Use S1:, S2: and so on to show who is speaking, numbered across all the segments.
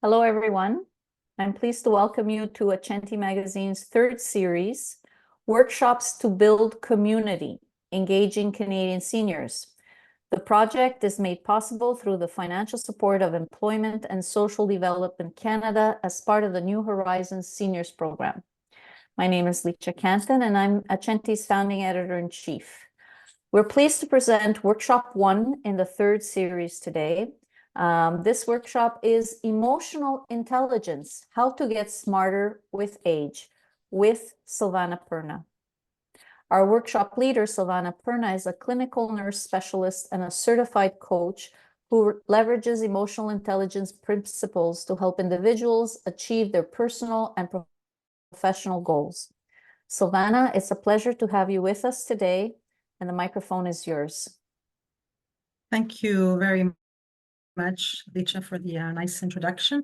S1: Hello, everyone. I'm pleased to welcome you to Accenti Magazine's third series, Workshops to Build Community, Engaging Canadian Seniors. The project is made possible through the financial support of Employment and Social Development Canada as part of the New Horizons Seniors Program. My name is Licha Canton, and I'm Accenti's founding editor-in-chief. We're pleased to present Workshop 1 in the third series today. This workshop is Emotional Intelligence, How to Get Smarter with Age, with Silvana PERNA. Our workshop leader, Silvana PERNA, is a clinical nurse specialist and a certified coach who leverages emotional intelligence principles to help individuals achieve their personal and professional goals. Silvana, it's a pleasure to have you with us today, and the microphone is yours.
S2: Thank you very much, Licha, for the nice introduction.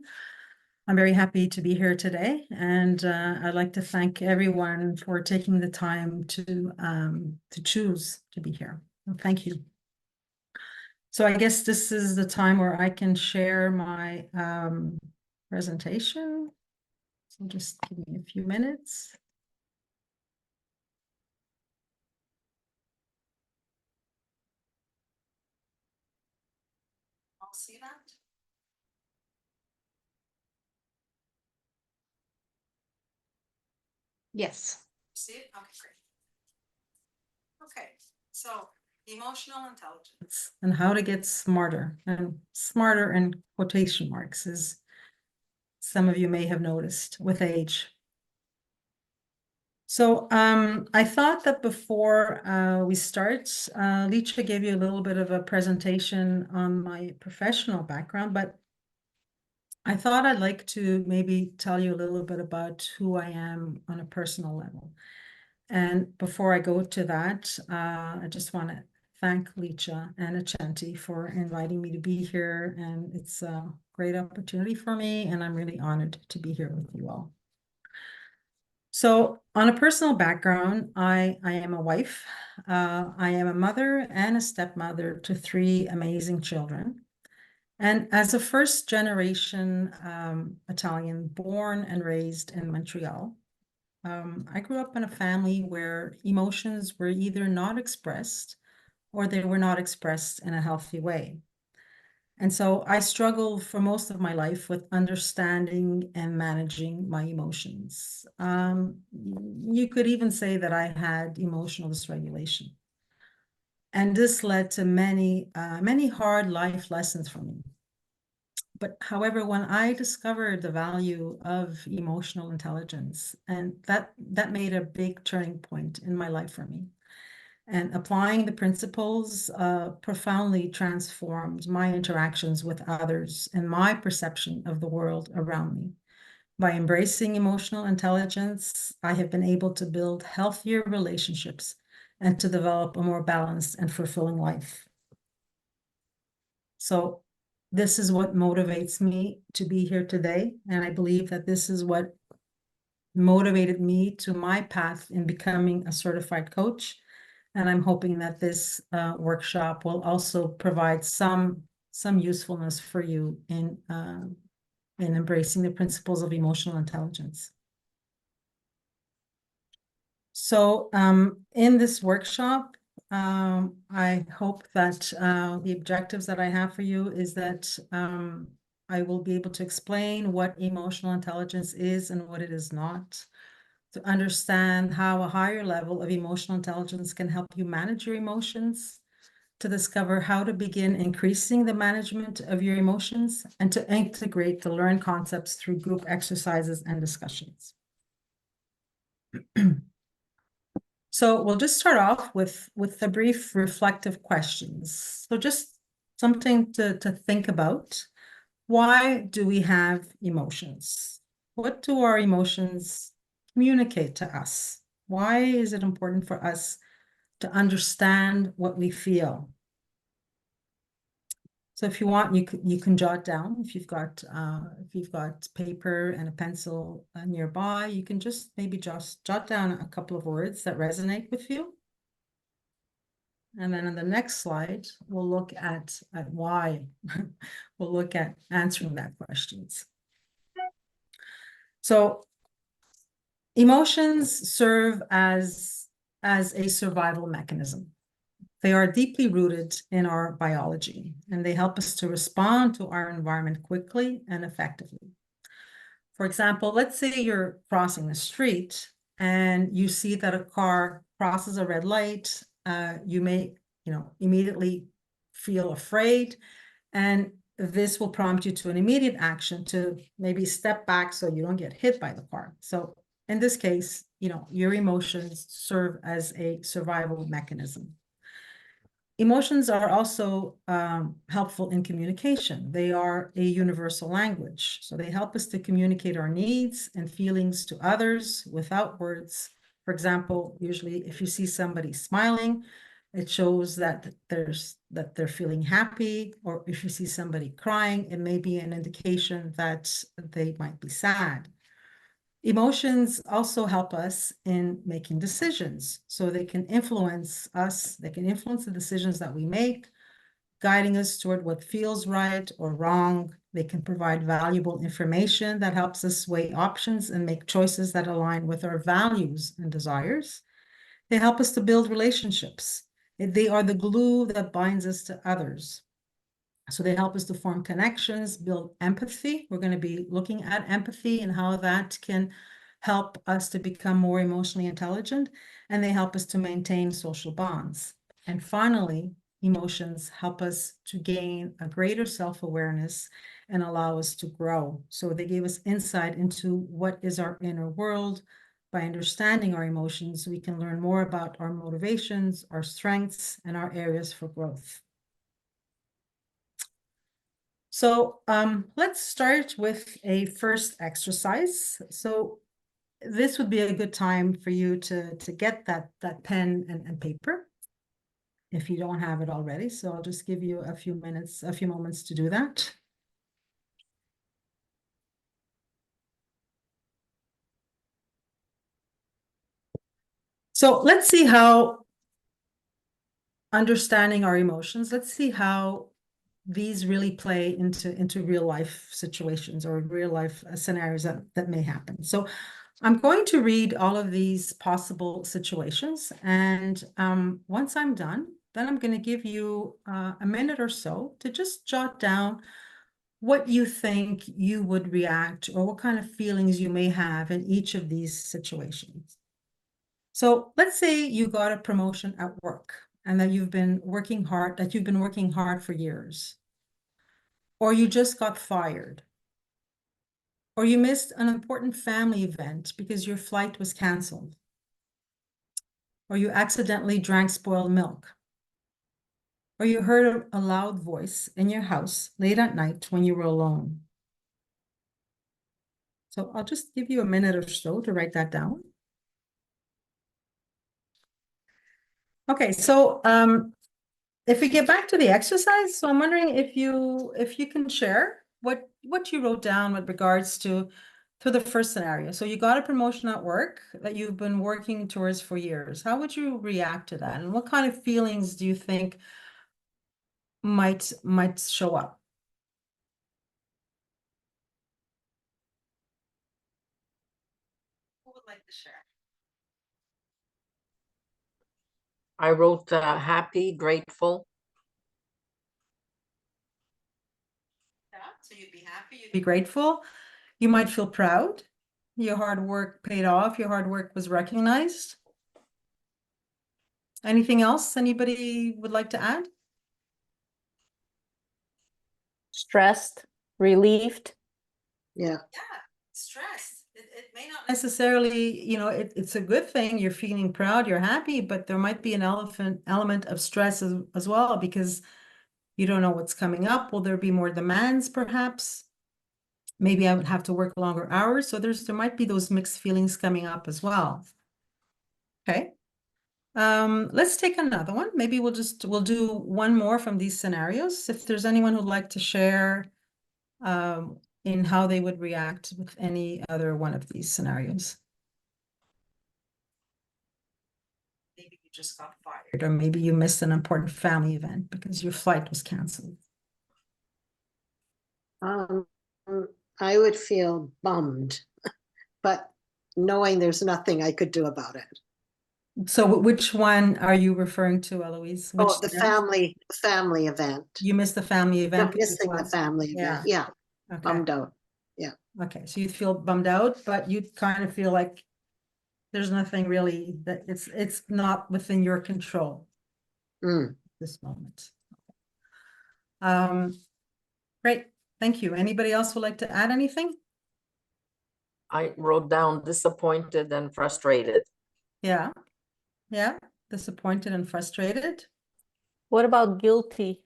S2: I'm very happy to be here today, and I'd like to thank everyone for taking the time to choose to be here. Well, thank you. So I guess this is the time where I can share my presentation. So just give me a few minutes. I'll see that.
S1: Yes.
S2: See it? Okay, great. Okay, so emotional intelligence and how to get smarter, and smarter in quotation marks, as some of you may have noticed, with age. So I thought that before we start, Licha gave you a little bit of a presentation on my professional background, but I thought I'd like to maybe tell you a little bit about who I am on a personal level. And before I go to that, I just want to thank Licha and Accenti for inviting me to be here. And it's a great opportunity for me, and I'm really honored to be here with you all. So on a personal background, I am a wife. I am a mother and a stepmother to 3 amazing children. And as a first generation Italian, born and raised in Montreal, I grew up in a family where emotions were either not expressed or they were not expressed in a healthy way. And so I struggled for most of my life with understanding and managing my emotions. You could even say that I had emotional dysregulation. And this led to many hard life lessons for me. But however, when I discovered the value of emotional intelligence, and that made a big turning point in my life for me. And applying the principles profoundly transformed my interactions with others and my perception of the world around me. By embracing emotional intelligence, I have been able to build healthier relationships and to develop a more balanced and fulfilling life. So this is what motivates me to be here today. And I believe that this is what motivated me to my path in becoming a certified coach. And I'm hoping that this workshop will also provide some usefulness for you in embracing the principles of emotional intelligence. So in this workshop, I hope that the objectives that I have for you is that I will be able to explain what emotional intelligence is and what it is not, to understand how a higher level of emotional intelligence can help you manage your emotions, to discover how to begin increasing the management of your emotions, and to integrate the learned concepts through group exercises and discussions. So we'll just start off with the brief reflective questions. So just something to think about. Why do we have emotions? What do our emotions communicate to us? Why is it important for us to understand what we feel? So if you want, you can jot down. If you've got paper and a pencil nearby, you can just maybe just jot down a couple of words that resonate with you. And then on the next slide, we'll look at why. We'll look at answering that questions. So emotions serve as a survival mechanism. They are deeply rooted in our biology, and they help us to respond to our environment quickly and effectively. For example, let's say you're crossing the street and you see that a car crosses a red light. You may, immediately feel afraid, and this will prompt you to an immediate action to maybe step back so you don't get hit by the car. So in this case, your emotions serve as a survival mechanism. Emotions are also helpful in communication. They are a universal language. So they help us to communicate our needs and feelings to others without words. For example, usually if you see somebody smiling, it shows that they're feeling happy. Or if you see somebody crying, it may be an indication that they might be sad. Emotions also help us in making decisions. So they can influence us, they can influence the decisions that we make, guiding us toward what feels right or wrong. They can provide valuable information that helps us weigh options and make choices that align with our values and desires. They help us to build relationships. They are the glue that binds us to others. So they help us to form connections, build empathy. We're going to be looking at empathy and how that can help us to become more emotionally intelligent, and they help us to maintain social bonds. And finally, emotions help us to gain a greater self-awareness and allow us to grow. So they give us insight into what is our inner world. By understanding our emotions, we can learn more about our motivations, our strengths, and our areas for growth. So let's start with a first exercise. So this would be a good time for you to get that pen and paper if you don't have it already. So I'll just give you a few moments to do that. So let's see how understanding our emotions, let's see how these really play into real life situations or real life scenarios that may happen. So I'm going to read all of these possible situations, and once I'm done, then I'm going to give you a minute or so to just jot down what you think you would react or what kind of feelings you may have in each of these situations. So let's say you got a promotion at work and that you've been working hard for years, or you just got fired, or you missed an important family event because your flight was canceled, or you accidentally drank spoiled milk, or you heard a loud voice in your house late at night when you were alone. So I'll just give you a minute or so to write that down. Okay, so if we get back to the exercise, so I'm wondering if you can share what you wrote down with regards to the first scenario. So you got a promotion at work that you've been working towards for years. How would you react to that? And what kind of feelings do you think might show up? Who would like to share?
S3: I wrote happy, grateful.
S2: Yeah, so you'd be happy, you'd be grateful. You might feel proud. Your hard work paid off. Your hard work was recognized. Anything else anybody would like to add?
S1: Stressed, relieved.
S3: Yeah.
S2: Stress. It may not necessarily, it's a good thing. You're feeling proud, you're happy, but there might be an element of stress as well, because you don't know what's coming up. Will there be more demands, perhaps? Maybe I would have to work longer hours. So there might be those mixed feelings coming up as well. Okay. Let's take another one. Maybe we'll do one more from these scenarios. If there's anyone who'd like to share in how they would react with any other one of these scenarios. Maybe you just got fired, or maybe you missed an important family event because your flight was canceled.
S3: I would feel bummed. but knowing there's nothing I could do about it.
S2: So which one are you referring to, Eloise?
S3: Oh,
S2: Which
S3: the
S2: dance?
S3: family event.
S2: You missed the family event.
S3: I'm missing the family event. Yeah,
S2: Okay.
S3: bummed out. Yeah.
S2: Okay, so you feel bummed out, but you kind of feel like there's nothing really that it's not within your control
S3: Mm.
S2: at this moment. Great, thank you. Anybody else would like to add anything?
S3: I wrote down disappointed and frustrated.
S2: Yeah, disappointed and frustrated.
S1: What about guilty?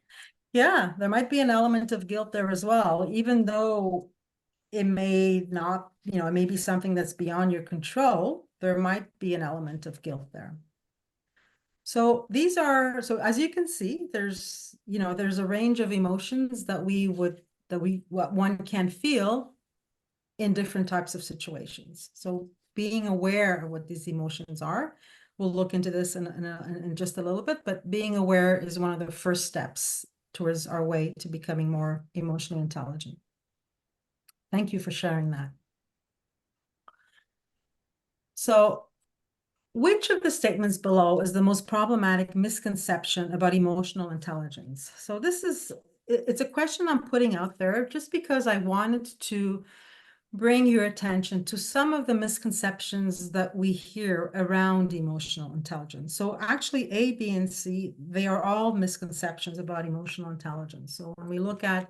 S2: Yeah, there might be an element of guilt there as well, even though it may not, it may be something that's beyond your control, there might be an element of guilt there. So so as you can see, there's a range of emotions that what one can feel in different types of situations. So being aware of what these emotions are, we'll look into this in just a little bit, but being aware is one of the first steps towards our way to becoming more emotionally intelligent. Thank you for sharing that. So which of the statements below is the most problematic misconception about emotional intelligence? So it's a question I'm putting out there just because I wanted to bring your attention to some of the misconceptions that we hear around emotional intelligence. So actually A, B, and C, they are all misconceptions about emotional intelligence. So when we look at,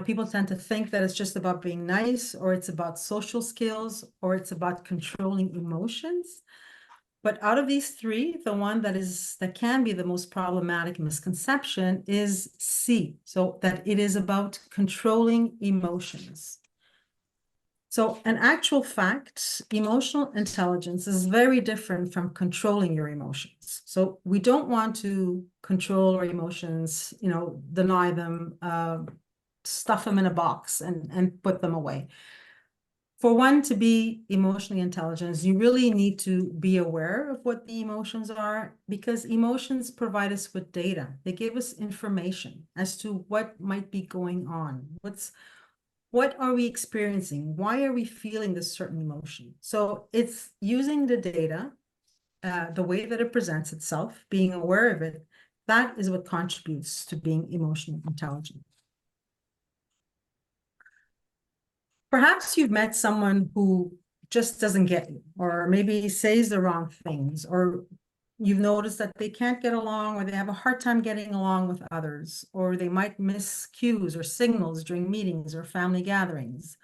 S2: people tend to think that it's just about being nice, or it's about social skills, or it's about controlling emotions. But out of these three, the one that can be the most problematic misconception is C. So that it is about controlling emotions. So in actual fact, emotional intelligence is very different from controlling your emotions. So we don't want to control our emotions, deny them, stuff them in a box and put them away. For one to be emotionally intelligent, you really need to be aware of what the emotions are, because emotions provide us with data. They give us information as to what might be going on. What are we experiencing? Why are we feeling this certain emotion? So it's using the data, the way that it presents itself, being aware of it, that is what contributes to being emotionally intelligent. Perhaps you've met someone who just doesn't get you, or maybe says the wrong things, or you've noticed that they can't get along, or they have a hard time getting along with others, or they might miss cues or signals during meetings or family gatherings.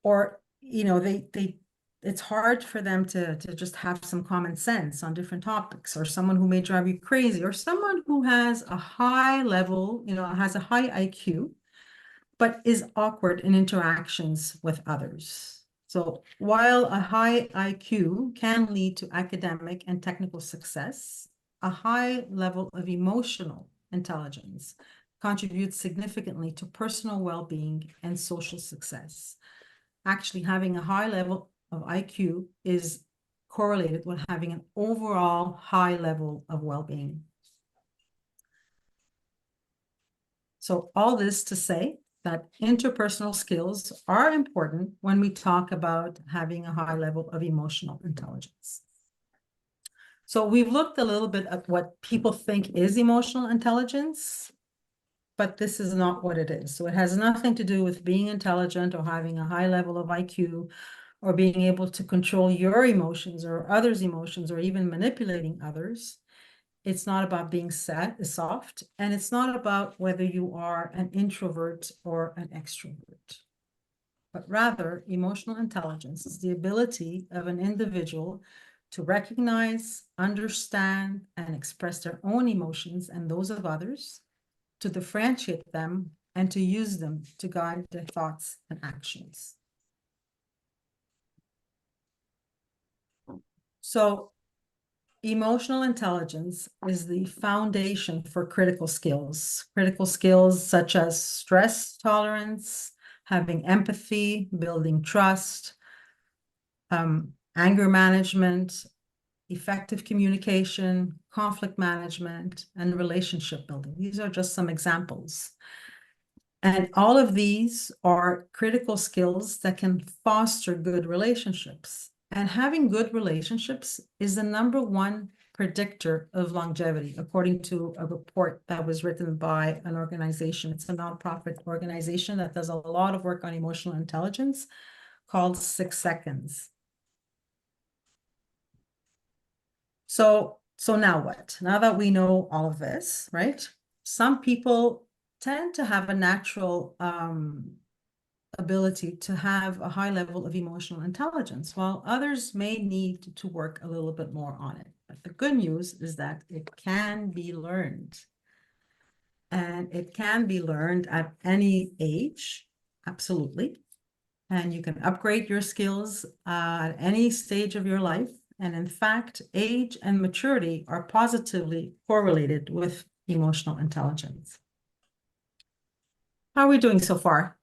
S2: Or, it's hard for them to just have some common sense on different topics, or someone who may drive you crazy, or someone who has a high level, has a high IQ, but is awkward in interactions with others. So while a high IQ can lead to academic and technical success, a high level of emotional intelligence contributes significantly to personal well-being and social success. Actually, having a high level of IQ is correlated with having an overall high level of well-being. So all this to say that interpersonal skills are important when we talk about having a high level of emotional intelligence. So we've looked a little bit at what people think is emotional intelligence, but this is not what it is. So it has nothing to do with being intelligent or having a high level of IQ or being able to control your emotions or others' emotions or even manipulating others. It's not about being soft, and it's not about whether you are an introvert or an extrovert. But rather, emotional intelligence is the ability of an individual to recognize, understand, and express their own emotions and those of others, to differentiate them, and to use them to guide their thoughts and actions. So emotional intelligence is the foundation for critical skills such as stress tolerance, having empathy, building trust, anger management, effective communication, conflict management, and relationship building. These are just some examples. And all of these are critical skills that can foster good relationships. And having good relationships is the #1 predictor of longevity, according to a report that was written by an organization. It's a nonprofit organization that does a lot of work on emotional intelligence called 6 Seconds. So now what? Now that we know all of this, right? Some people tend to have a natural ability to have a high level of emotional intelligence, while others may need to work a little bit more on it. But the good news is that it can be learned. And it can be learned at any age, absolutely. And you can upgrade your skills at any stage of your life. And in fact, age and maturity are positively correlated with emotional intelligence. How are we doing so far?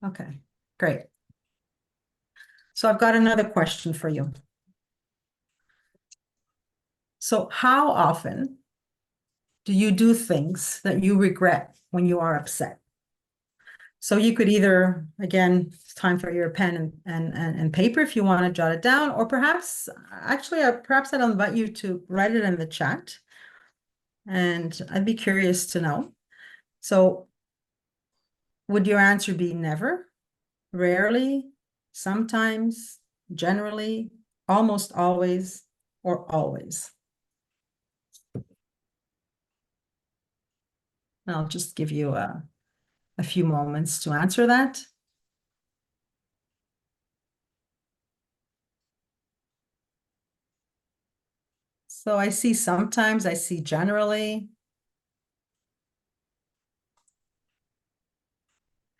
S2: Okay, great. So I've got another question for you. So how often do you do things that you regret when you are upset? So you could either, again, it's time for your pen and paper if you want to jot it down, or perhaps, actually, perhaps I'd invite you to write it in the chat. And I'd be curious to know. So would your answer be never, rarely, sometimes, generally, almost always, or always? I'll just give you a few moments to answer that. So I see sometimes, I see generally.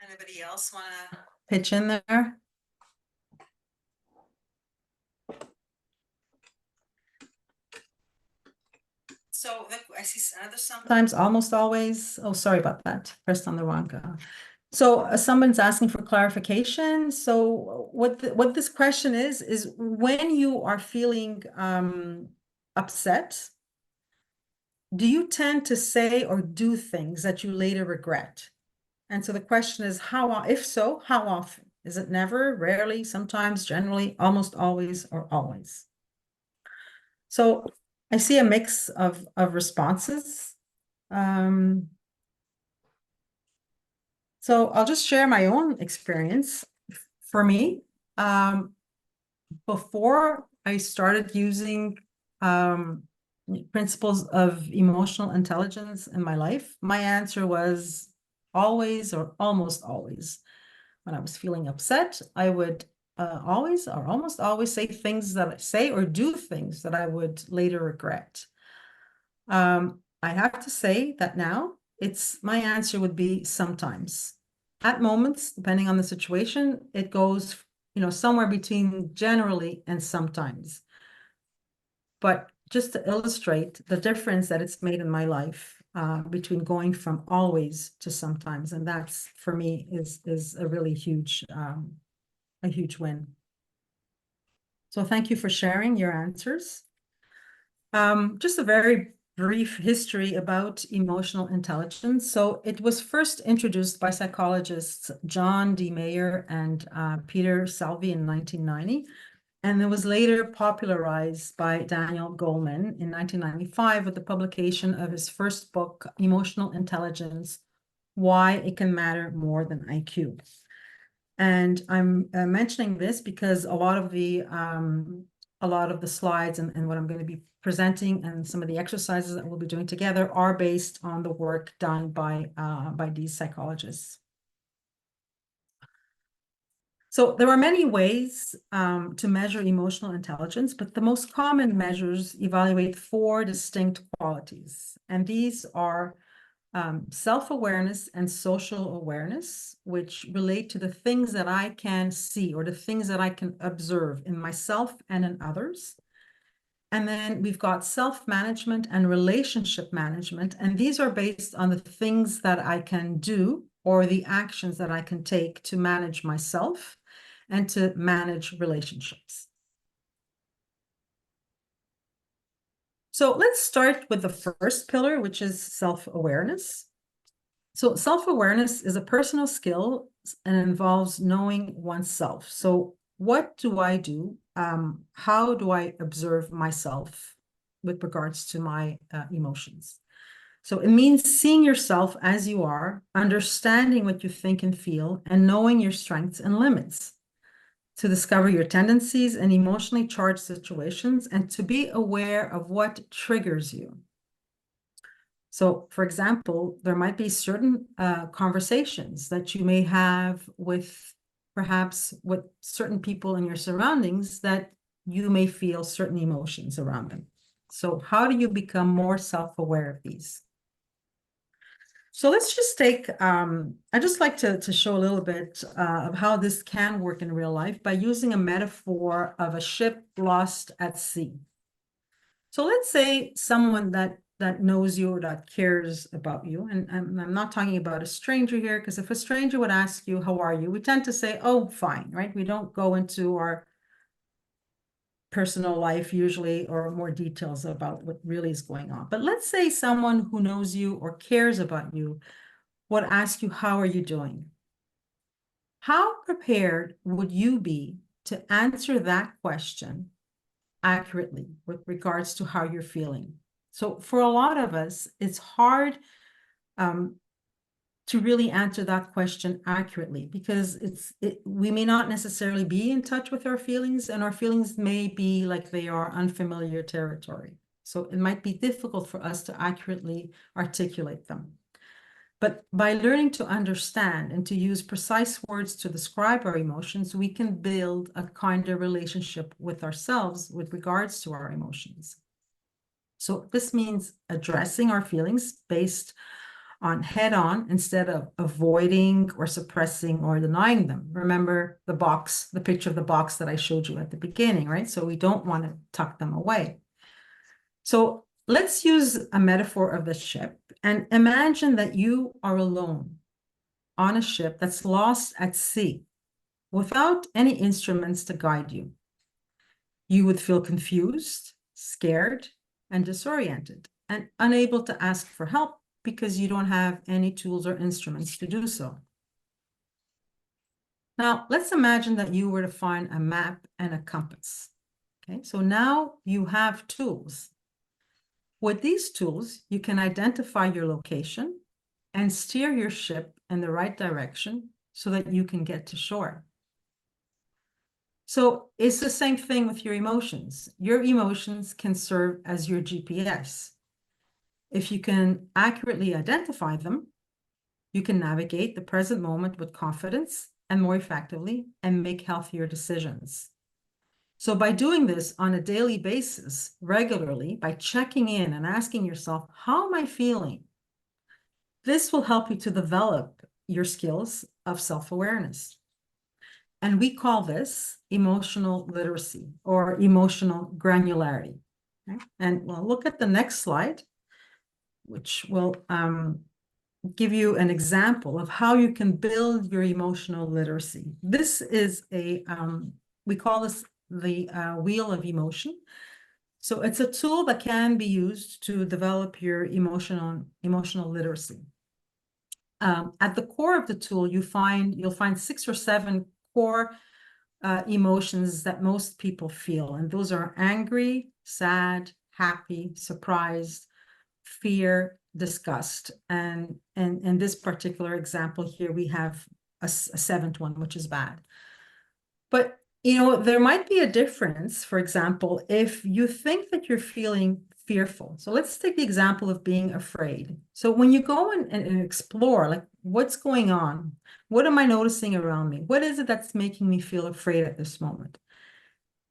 S2: Anybody else want to pitch in there? So I see sometimes, almost always. Oh, sorry about that. Pressed on the wrong. So someone's asking for clarification. So what this question is when you are feeling upset, do you tend to say or do things that you later regret? And so the question is, if so, how often? Is it never, rarely, sometimes, generally, almost always, or always? So I see a mix of responses. So I'll just share my own experience. For me, before I started using principles of emotional intelligence in my life, my answer was always or almost always. When I was feeling upset, I would always or almost always say things that I say or do things that I would later regret. I have to say that now my answer would be sometimes. At moments, depending on the situation, it goes, somewhere between generally and sometimes. But just to illustrate the difference that it's made in my life between going from always to sometimes, and that's for me is a really huge win. So thank you for sharing your answers. Just a very brief history about emotional intelligence. So it was first introduced by psychologists John D. Mayer and Peter Salvi in 1990. And it was later popularized by Daniel Goleman in 1995 with the publication of his first book, Emotional Intelligence, Why It Can Matter More Than IQ. And I'm mentioning this because a lot of the slides and what I'm going to be presenting and some of the exercises that we'll be doing together are based on the work done by these psychologists. So there are many ways to measure emotional intelligence, but the most common measures evaluate 4 distinct qualities. And these are self-awareness and social awareness, which relate to the things that I can see or the things that I can observe in myself and in others. And then we've got self-management and relationship management. And these are based on the things that I can do or the actions that I can take to manage myself and to manage relationships. So let's start with the first pillar, which is self-awareness. So self-awareness is a personal skill and involves knowing oneself. So what do I do? How do I observe myself with regards to my emotions? So it means seeing yourself as you are, understanding what you think and feel, and knowing your strengths and limits, to discover your tendencies and emotionally charged situations, and to be aware of what triggers you. So, for example, there might be certain conversations that you may have with perhaps with certain people in your surroundings that you may feel certain emotions around them. So how do you become more self-aware of these? So let's just take, I just like to show a little bit of how this can work in real life by using a metaphor of a ship lost at sea. So let's say someone that knows you or that cares about you, and I'm not talking about a stranger here, because if a stranger would ask you, how are you? We tend to say, oh, fine, right? We don't go into our personal life usually or more details about what really is going on. But let's say someone who knows you or cares about you would ask you, how are you doing? How prepared would you be to answer that question accurately with regards to how you're feeling? So for a lot of us, it's hard to really answer that question accurately, because we may not necessarily be in touch with our feelings, and our feelings may be like they are unfamiliar territory. So it might be difficult for us to accurately articulate them. But by learning to understand and to use precise words to describe our emotions, we can build a kinder relationship with ourselves with regards to our emotions. So this means addressing our feelings based on head-on instead of avoiding or suppressing or denying them. Remember the picture of the box that I showed you at the beginning, right? So we don't want to tuck them away. So let's use a metaphor of the ship and imagine that you are alone on a ship that's lost at sea without any instruments to guide you. You would feel confused, scared, and disoriented, and unable to ask for help because you don't have any tools or instruments to do so. Now, let's imagine that you were to find a map and a compass. Okay, so now you have tools. With these tools, you can identify your location and steer your ship in the right direction so that you can get to shore. So it's the same thing with your emotions. Your emotions can serve as your GPS. If you can accurately identify them, you can navigate the present moment with confidence and more effectively and make healthier decisions. So by doing this on a daily basis, regularly, by checking in and asking yourself, how am I feeling? This will help you to develop your skills of self-awareness. And we call this emotional literacy or emotional granularity. Okay? And we'll look at the next slide, which will give you an example of how you can build your emotional literacy. This is we call this the wheel of emotion. So it's a tool that can be used to develop your emotional literacy. At the core of the tool, you'll find 6 or 7 core emotions that most people feel. And those are angry, sad, happy, surprised, fear, disgust. And in this particular example here, we have a 7th one, which is bad. But, there might be a difference, for example, if you think that you're feeling fearful. So let's take the example of being afraid. So when you go and explore, like, what's going on? What am I noticing around me? What is it that's making me feel afraid at this moment?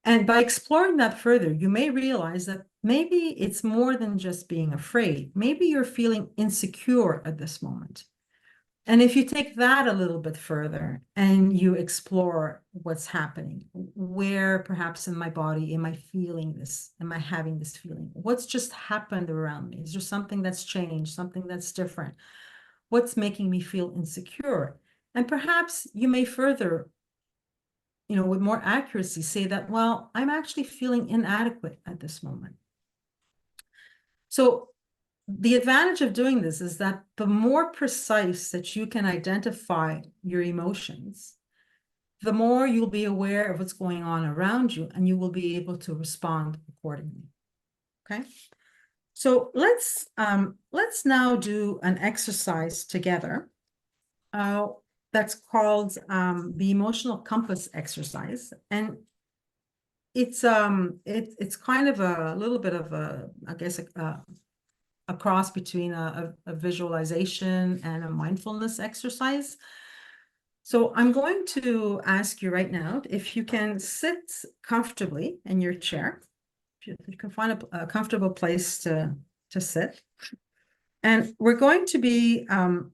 S2: And by exploring that further, you may realize that maybe it's more than just being afraid. Maybe you're feeling insecure at this moment. And if you take that a little bit further and you explore what's happening, where perhaps in my body am I feeling this? Am I having this feeling? What's just happened around me? Is there something that's changed, something that's different? What's making me feel insecure? And perhaps you may further, with more accuracy say that, well, I'm actually feeling inadequate at this moment. So the advantage of doing this is that the more precise that you can identify your emotions, the more you'll be aware of what's going on around you, and you will be able to respond accordingly. Okay? So let's now do an exercise together. That's called the emotional compass exercise, and it's kind of a little bit of a, I guess, a cross between a visualization and a mindfulness exercise. So I'm going to ask you right now if you can sit comfortably in your chair, if you can find a comfortable place to sit. And we're going to be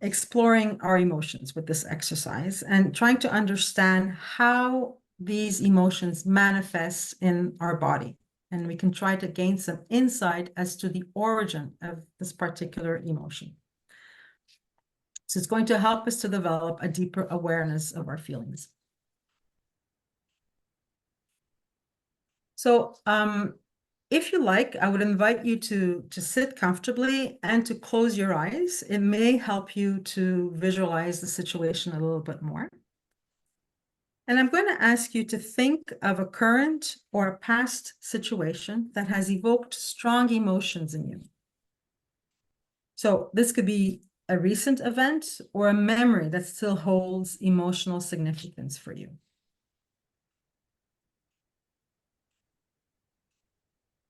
S2: exploring our emotions with this exercise and trying to understand how these emotions manifest in our body. And we can try to gain some insight as to the origin of this particular emotion. So it's going to help us to develop a deeper awareness of our feelings. So if you like, I would invite you to sit comfortably and to close your eyes. It may help you to visualize the situation a little bit more. And I'm going to ask you to think of a current or a past situation that has evoked strong emotions in you. So this could be a recent event or a memory that still holds emotional significance for you.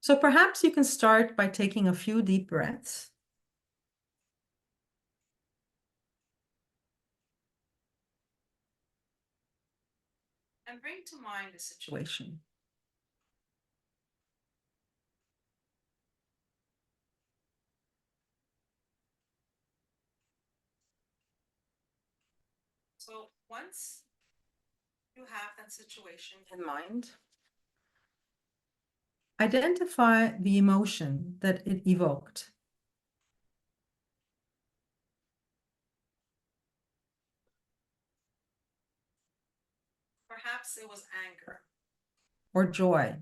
S2: So perhaps you can start by taking a few deep breaths. And bring to mind the situation. So once you have that situation in mind, identify the emotion that it evoked. Perhaps it was anger, or joy,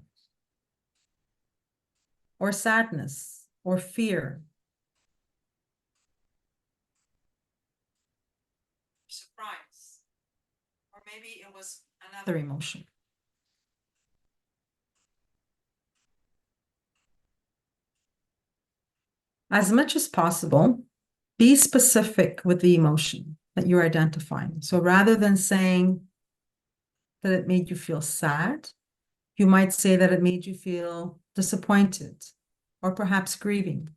S2: or sadness, or fear, surprise, or maybe it was another emotion. As much as possible, be specific with the emotion that you're identifying. So rather than saying that it made you feel sad, you might say that it made you feel disappointed or perhaps grieving.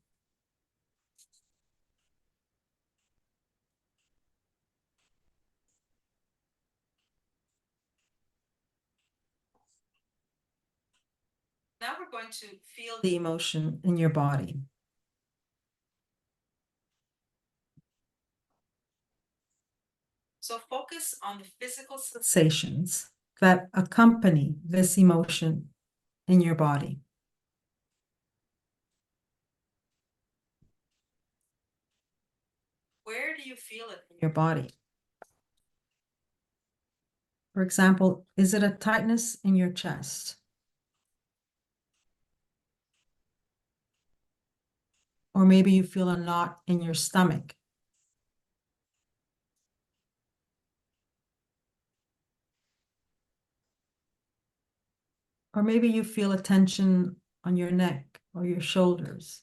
S2: Now we're going to feel the emotion in your body. So focus on the physical sensations that accompany this emotion in your body. Where do you feel it in your body? For example, is it a tightness in your chest? Or maybe you feel a knot in your stomach. Or maybe you feel a tension on your neck or your shoulders.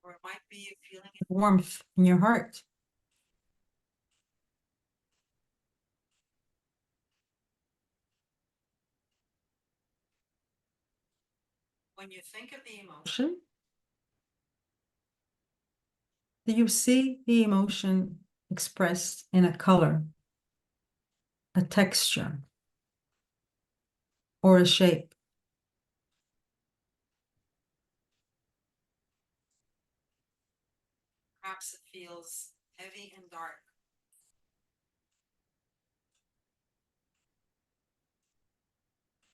S2: Or it might be you feeling warmth in your heart. When you think of the emotion, do you see the emotion expressed in a color, a texture, or a shape? Perhaps it feels heavy and dark.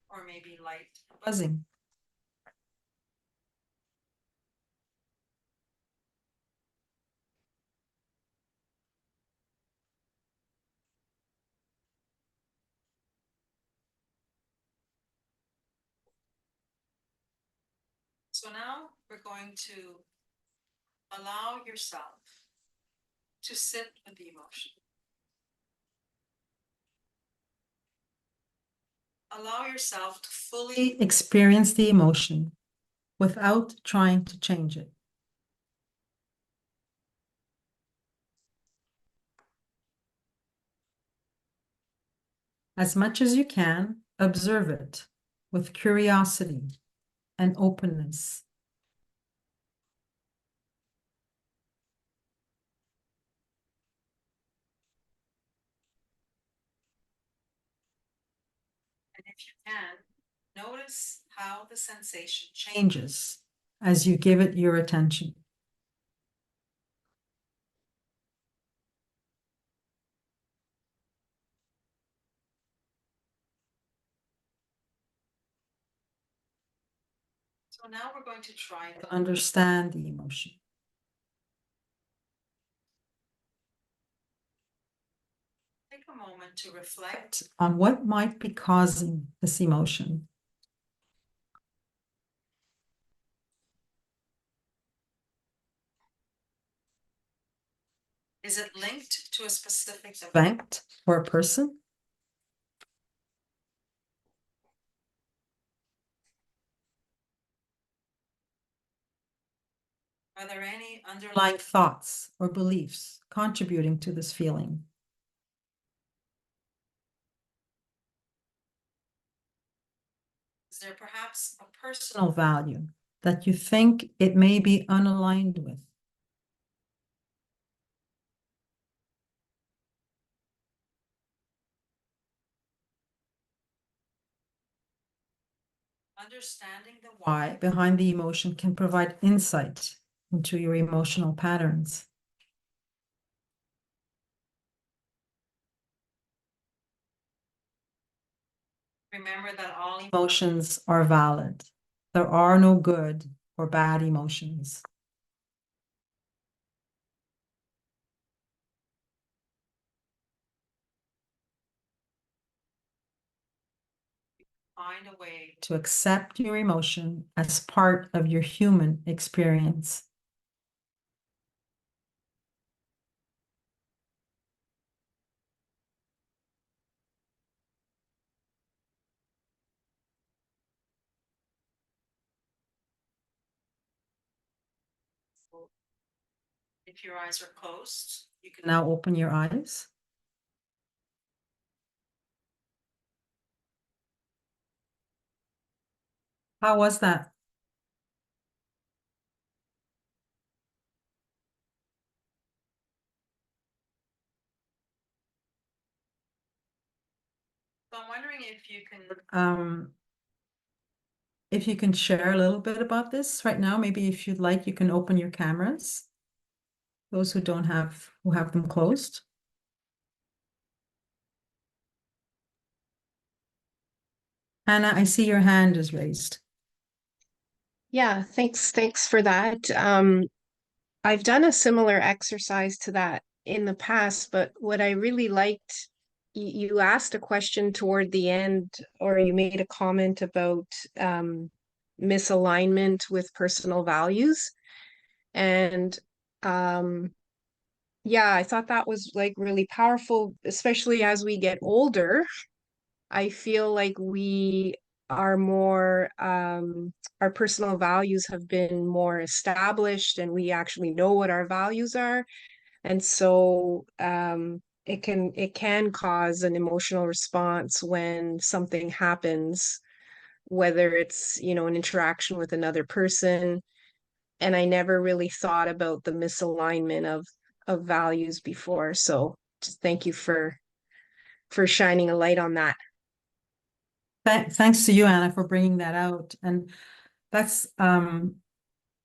S2: Or maybe light, buzzing. So now we're going to allow yourself to sit with the emotion. Allow yourself to fully experience the emotion without trying to change it. As much as you can, observe it with curiosity and openness. And if you can, notice how the sensation changes as you give it your attention. So now we're going to try to understand the emotion. Take a moment to reflect on what might be causing this emotion. Is it linked to a specific event or a person? Are there any underlying thoughts or beliefs contributing to this feeling? Is there perhaps a personal value that you think it may be unaligned with? Understanding the why behind the emotion can provide insight into your emotional patterns. Remember that all emotions are valid. There are no good or bad emotions. Find a way to accept your emotion as part of your human experience. If your eyes are closed, you can now open your eyes. How was that? So I'm wondering if you can share a little bit about this right now. Maybe if you'd like, you can open your cameras. Those who have them closed. Hannah, I see your hand is raised.
S4: Yeah, thanks for that. I've done a similar exercise to that in the past, but what I really liked, you asked a question toward the end, or you made a comment about misalignment with personal values. And yeah, I thought that was like really powerful, especially as we get older. I feel like we are more, our personal values have been more established and we actually know what our values are. And so it can cause an emotional response when something happens, whether it's, an interaction with another person. And I never really thought about the misalignment of values before. So just thank you for shining a light on that.
S2: Thanks to you, Anna, for bringing that out. And that's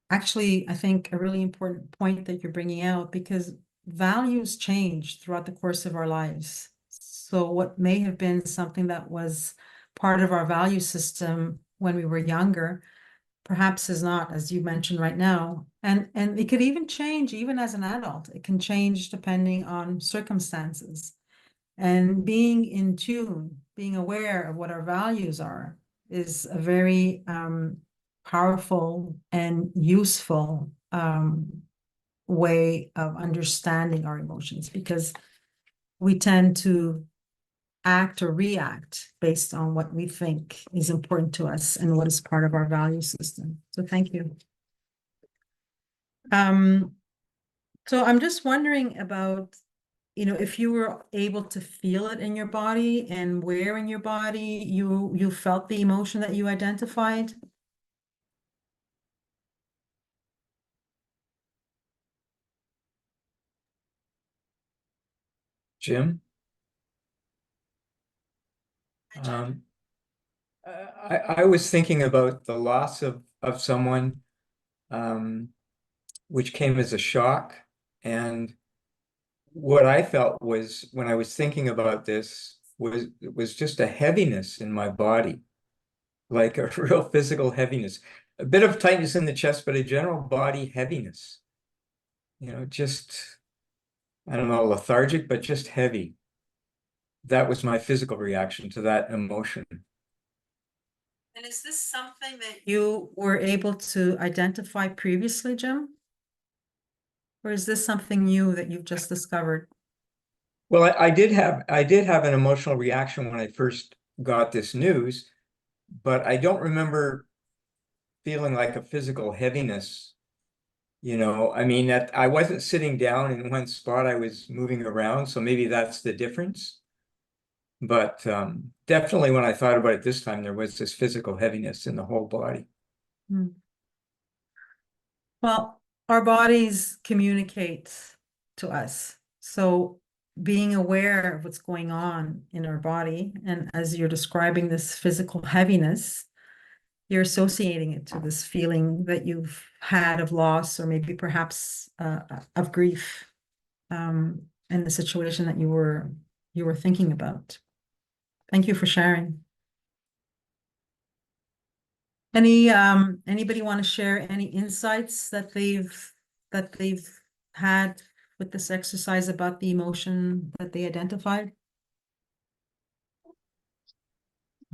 S2: actually, I think, a really important point that you're bringing out, because values change throughout the course of our lives. So what may have been something that was part of our value system when we were younger, perhaps is not, as you mentioned right now. And it could even change even as an adult. It can change depending on circumstances. And being in tune, being aware of what our values are, is a very powerful and useful way of understanding our emotions, because we tend to act or react based on what we think is important to us and what is part of our value system. So thank you. So I'm just wondering about, if you were able to feel it in your body, and where in your body you felt the emotion that you identified.
S5: Jim? I was thinking about the loss of someone, which came as a shock. And what I felt was, when I was thinking about this, was just a heaviness in my body, like a real physical heaviness, a bit of tightness in the chest, but a general body heaviness. Just, I don't know, lethargic, but just heavy. That was my physical reaction to that emotion.
S2: And is this something that you were able to identify previously, Jim? Or is this something new that you've just discovered?
S5: Well, I did have an emotional reaction when I first got this news, but I don't remember feeling like a physical heaviness. I mean, that I wasn't sitting down in one spot, I was moving around, so maybe that's the difference. But definitely when I thought about it this time, there was this physical heaviness in the whole body.
S2: Well, our bodies communicate to us. So being aware of what's going on in our body, and as you're describing this physical heaviness, you're associating it to this feeling that you've had of loss, or maybe perhaps of grief, in the situation that you were thinking about. Thank you for sharing. Anybody want to share any insights that they've had with this exercise about the emotion that they identified?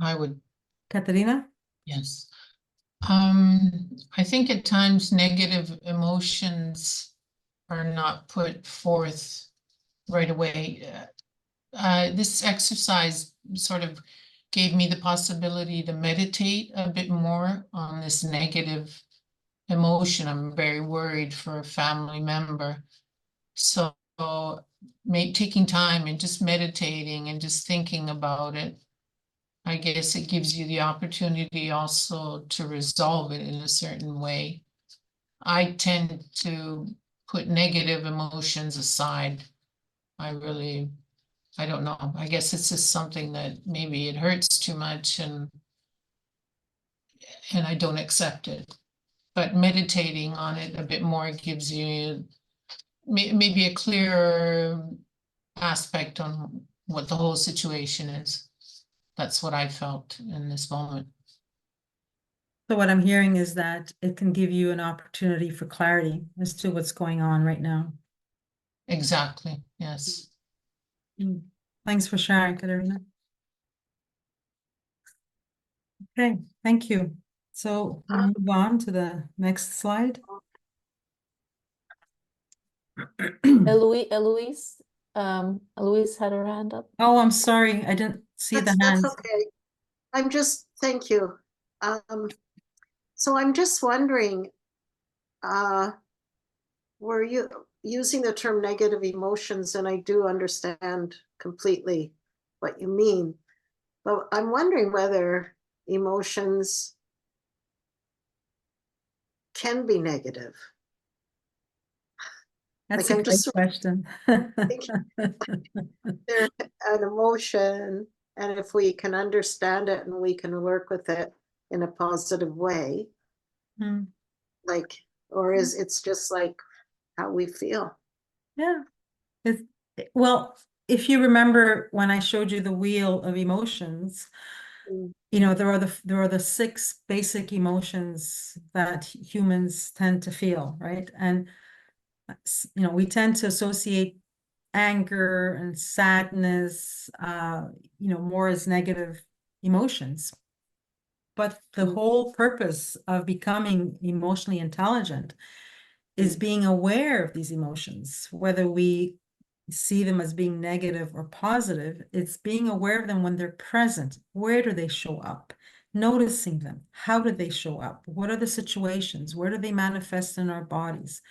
S6: I would,
S2: Katerina?
S6: yes. I think at times negative emotions are not put forth right away. This exercise sort of gave me the possibility to meditate a bit more on this negative emotion. I'm very worried for a family member. So taking time and just meditating and just thinking about it, I guess it gives you the opportunity also to resolve it in a certain way. I tend to put negative emotions aside. I don't know. I guess it's just something that maybe it hurts too much and I don't accept it. But meditating on it a bit more gives you maybe a clearer aspect on what the whole situation is. That's what I felt in this moment.
S2: So what I'm hearing is that it can give you an opportunity for clarity as to what's going on right now.
S6: Exactly, yes.
S2: Thanks for sharing, Katerina. Okay, thank you. So we'll move on to the next slide.
S1: Eloise had her hand up.
S2: Oh, I'm sorry, I didn't see the
S3: That's
S2: hands.
S3: okay. Thank you. So I'm just wondering, were you using the term negative emotions, and I do understand completely what you mean, but I'm wondering whether emotions can be negative.
S2: That's
S3: Like,
S2: a
S3: I'm
S2: great
S3: just
S2: question.
S3: They're an emotion, and if we can understand it and we can work with it in a positive way,
S2: Hmm.
S3: like, or is it's just like how we feel?
S2: Yeah. Well, if you remember when I showed you the wheel of emotions,
S3: Mm.
S2: there are the 6 basic emotions that humans tend to feel, right? And we tend to associate anger and sadness, more as negative emotions. But the whole purpose of becoming emotionally intelligent is being aware of these emotions, whether we see them as being negative or positive. It's being aware of them when they're present. Where do they show up? Noticing them. How do they show up? What are the situations? Where do they manifest in our bodies?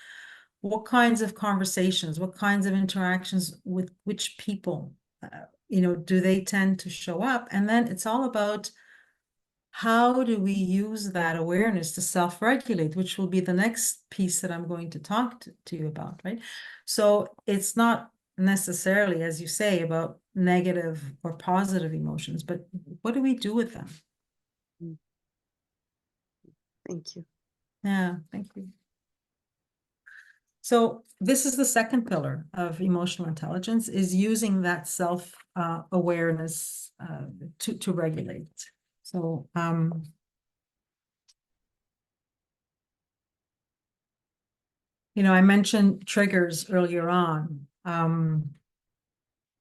S2: What kinds of conversations, what kinds of interactions with which people, do they tend to show up? And then it's all about how do we use that awareness to self-regulate, which will be the next piece that I'm going to talk to you about, right? So it's not necessarily, as you say, about negative or positive emotions, but what do we do with them?
S3: Thank you.
S2: Yeah, thank you. So this is the second pillar of emotional intelligence, is using that self awareness to regulate. So I mentioned triggers earlier on.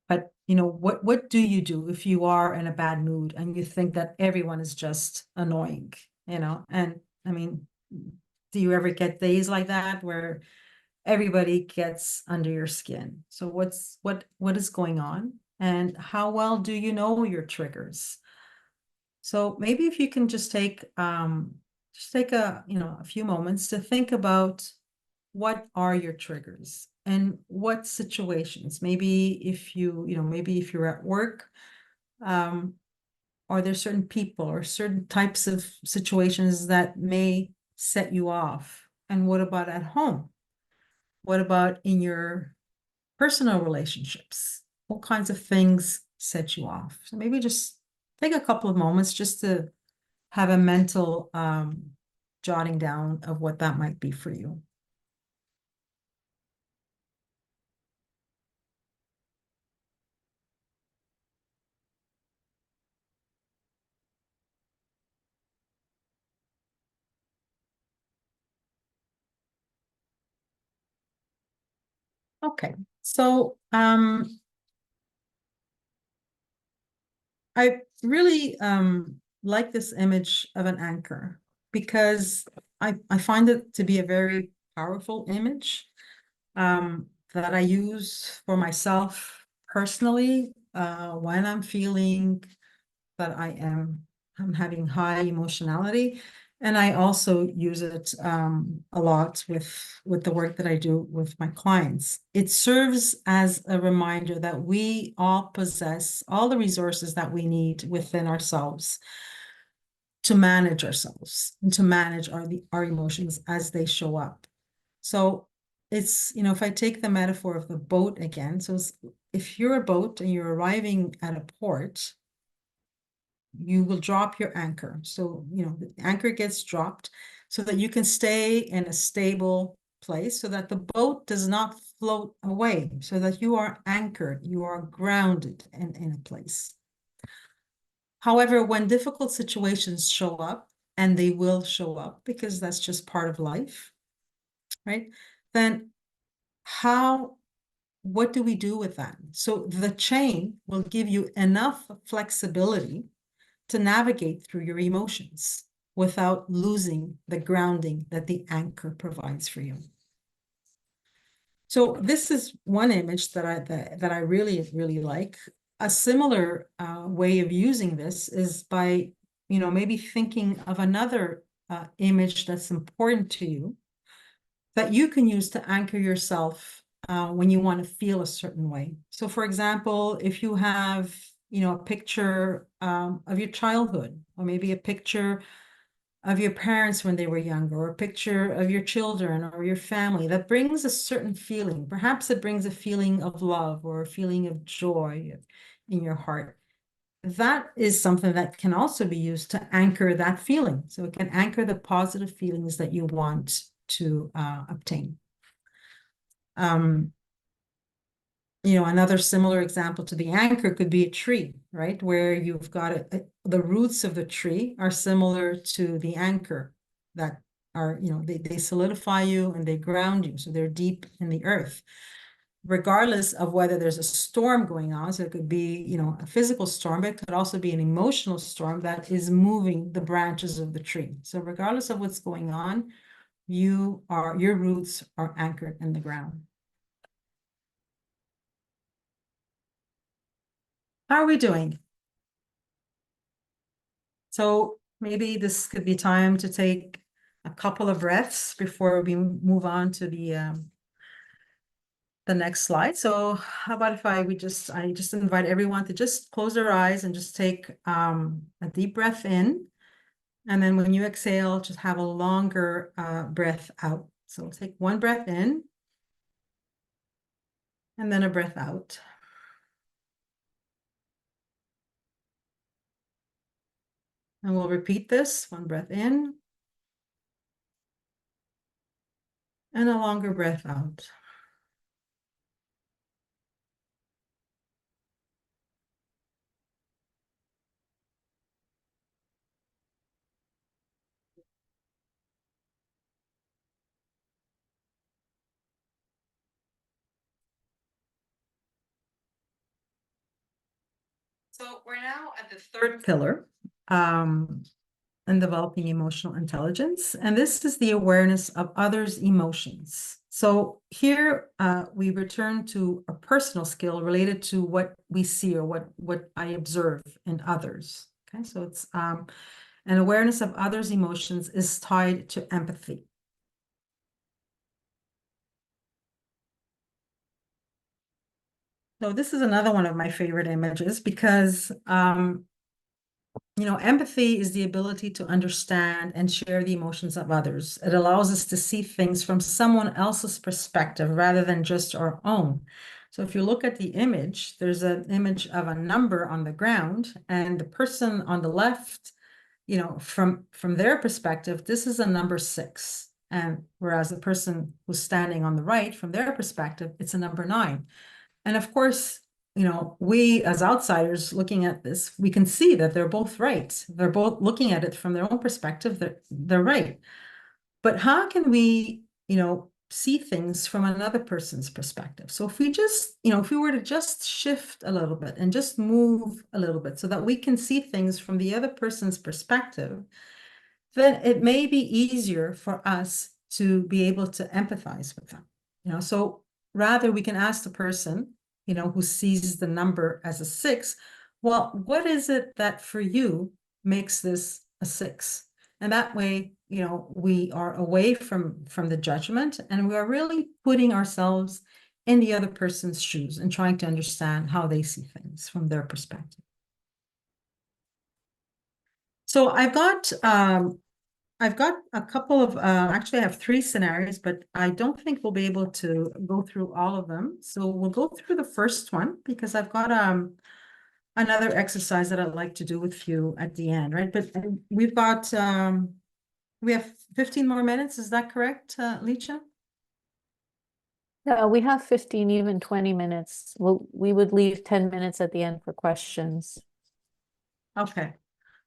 S2: But what do you do if you are in a bad mood and you think that everyone is just annoying? And I mean, do you ever get days like that where everybody gets under your skin? So what is going on, and how well do you know your triggers? So maybe if you can just take a few moments to think about what are your triggers and what situations. Maybe if you're at work, are there certain people or certain types of situations that may set you off? And what about at home? What about in your personal relationships? What kinds of things set you off? So maybe just take a couple of moments just to have a mental jotting down of what that might be for you. Okay, so I really like this image of an anchor because I find it to be a very powerful image that I use for myself personally when I'm feeling that I'm having high emotionality. And I also use it a lot with the work that I do with my clients. It serves as a reminder that we all possess all the resources that we need within ourselves to manage ourselves and to manage our emotions as they show up. So it's, if I take the metaphor of the boat again, so if you're a boat and you're arriving at a port, you will drop your anchor. So, the anchor gets dropped so that you can stay in a stable place so that the boat does not float away, so that you are anchored, you are grounded in a place. However, when difficult situations show up, and they will show up because that's just part of life, right? Then what do we do with that? So the chain will give you enough flexibility to navigate through your emotions without losing the grounding that the anchor provides for you. So this is one image that I really, really like. A similar way of using this is by, maybe thinking of another image that's important to you that you can use to anchor yourself when you want to feel a certain way. So for example, if you have a picture of your childhood, or maybe a picture of your parents when they were younger, or a picture of your children or your family that brings a certain feeling. Perhaps it brings a feeling of love or a feeling of joy in your heart. That is something that can also be used to anchor that feeling. So it can anchor the positive feelings that you want to obtain. Another similar example to the anchor could be a tree, right? Where you've got the roots of the tree are similar to the anchor that are, they solidify you and they ground you. So they're deep in the earth. regardless of whether there's a storm going on. So it could be, you know, a physical storm, but it could also be an emotional storm that is moving the branches of the tree. So regardless of what's going on, your roots are anchored in the ground. How are we doing? So maybe this could be time to take a couple of breaths before we move on to the next slide. So how about if I just invite everyone to just close their eyes and just take a deep breath in. And then when you exhale, just have a longer breath out. So take one breath in and then a breath out. And we'll repeat this, one breath in and a longer breath out. So we're now at the third pillar in developing emotional intelligence, and this is the awareness of others' emotions. So here we return to a personal skill related to what we see or what I observe in others. Okay, so it's an awareness of others' emotions is tied to empathy. So this is another one of my favorite images because you know, empathy is the ability to understand and share the emotions of others. It allows us to see things from someone else's perspective rather than just our own. So if you look at the image, there's an image of a number on the ground, and the person on the left, you know, from their perspective, this is a number 6. And whereas the person who's standing on the right, from their perspective, it's a number 9. And of course, you know, we as outsiders looking at this, we can see that they're both right. They're both looking at it from their own perspective. They're right. But how can we, you know, see things from another person's perspective? So if we just, you know, if we were to just shift a little bit and just move a little bit so that we can see things from the other person's perspective, then it may be easier for us to be able to empathize with them. You know, so rather we can ask the person, you know, who sees the number as a 6, well, what is it that for you makes this a 6? And that way, you know, we are away from the judgment, and we are really putting ourselves in the other person's shoes and trying to understand how they see things from their perspective. So I've got a couple of, actually I have 3 scenarios, but I don't think we'll be able to go through all of them. So we'll go through the first one because I've got another exercise that I'd like to do with you at the end, right? But we've got, we have 15 more minutes. Is that correct, Licha?
S1: Yeah, we have 15, even 20 minutes. We would leave 10 minutes at the end for questions.
S2: Okay.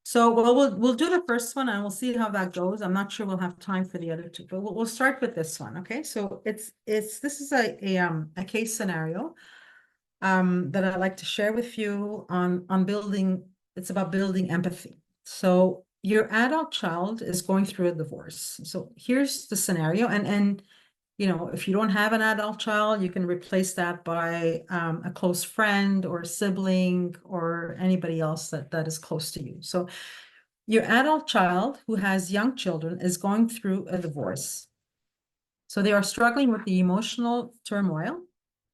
S2: So we'll do the first one and we'll see how that goes. I'm not sure we'll have time for the other 2, but we'll start with this one. Okay, so this is a case scenario that I'd like to share with you on building. It's about building empathy. So your adult child is going through a divorce. So here's the scenario, and you know, if you don't have an adult child, you can replace that by a close friend or a sibling or anybody else that is close to you. So your adult child who has young children is going through a divorce. So they are struggling with the emotional turmoil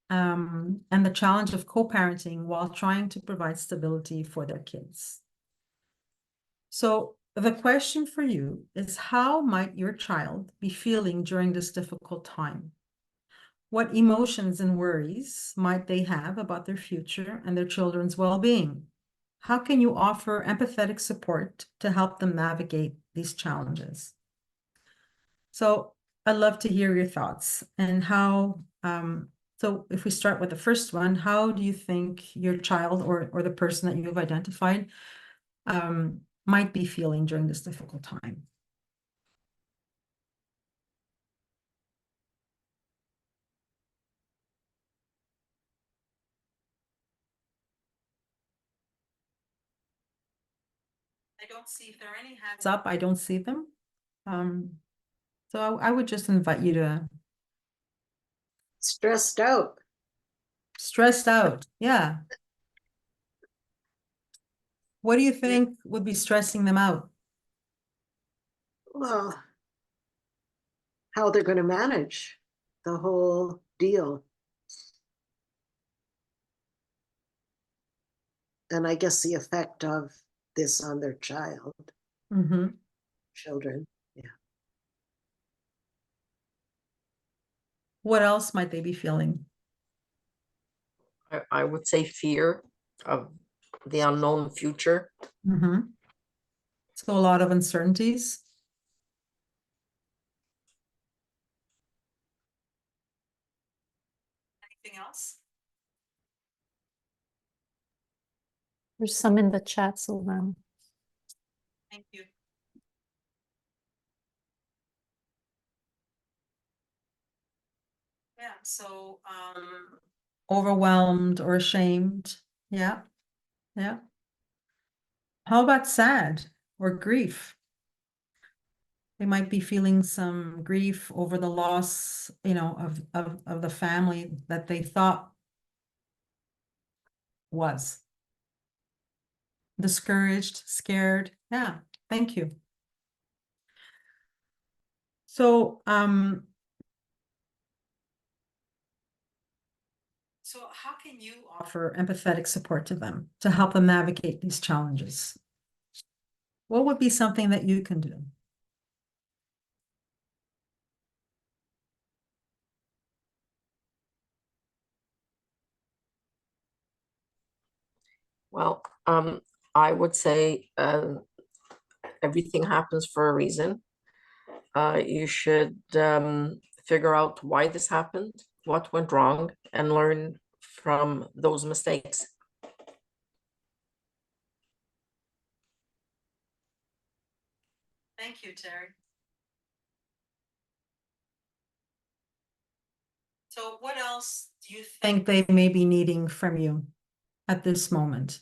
S2: and the challenge of co-parenting while trying to provide stability for their kids. So the question for you is, how might your child be feeling during this difficult time? What emotions and worries might they have about their future and their children's well-being? How can you offer empathetic support to help them navigate these challenges? So I'd love to hear your thoughts and how, so if we start with the first one, how do you think your child or the person that you've identified might be feeling during this difficult time? I don't see if there are any hands up. I don't see them. So I would just invite you to
S3: Stressed out.
S2: stressed out. Yeah. What do you think would be stressing them out?
S3: Well, how they're going to manage the whole deal. And I guess the effect of this on their
S2: Mm-hmm.
S3: children.
S2: What else might they be feeling?
S7: I would say fear of the unknown future.
S2: Mm-hmm. So a lot of uncertainties. Anything else?
S1: There's some in the chat, Silvana.
S2: Thank you. Yeah, so overwhelmed or ashamed. Yeah. Yeah. How about sad or grief? They might be feeling some grief over the loss, of the family that they thought was. Discouraged, scared. Yeah, thank you. So, how can you offer empathetic support to them to help them navigate these challenges? What would be something that you can do?
S7: Well, I would say everything happens for a reason. You should figure out why this happened, what went wrong, and learn from those mistakes.
S2: Thank you, Terry. So what else do you think they may be needing from you at this moment?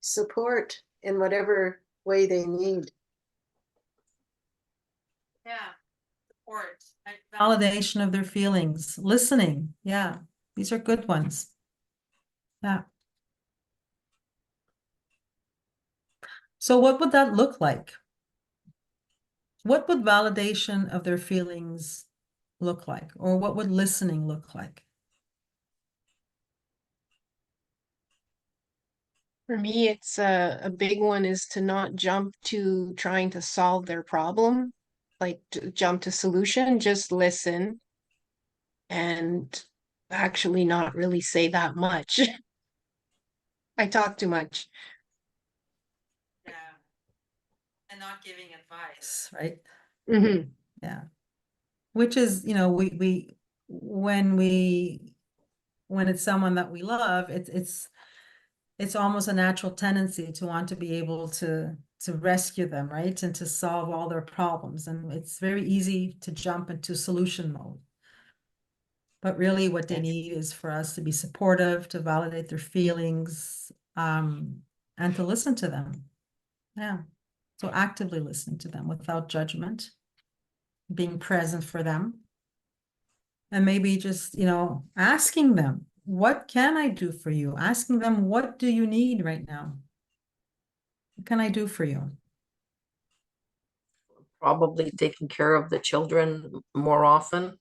S3: Support in whatever way they need.
S2: Yeah, support, validation of their feelings, listening. Yeah, these are good ones. Yeah. So what would that look like? What would validation of their feelings look like? Or what would listening look like?
S4: For me, it's a big one is to not jump to trying to solve their problem, like to jump to solution, just listen and actually not really say that much. I talk too much.
S2: Yeah. And not giving advice, right?
S4: Mhm.
S2: Yeah. Which is, when it's someone that we love, it's almost a natural tendency to want to be able to rescue them, right? And to solve all their problems. And it's very easy to jump into solution mode. But really what they need is for us to be supportive, to validate their feelings, and to listen to them. Yeah. So actively listening to them without judgment, being present for them. And maybe just, asking them, what can I do for you? Asking them, what do you need right now? What can I do for you?
S7: Probably taking care of the children more often.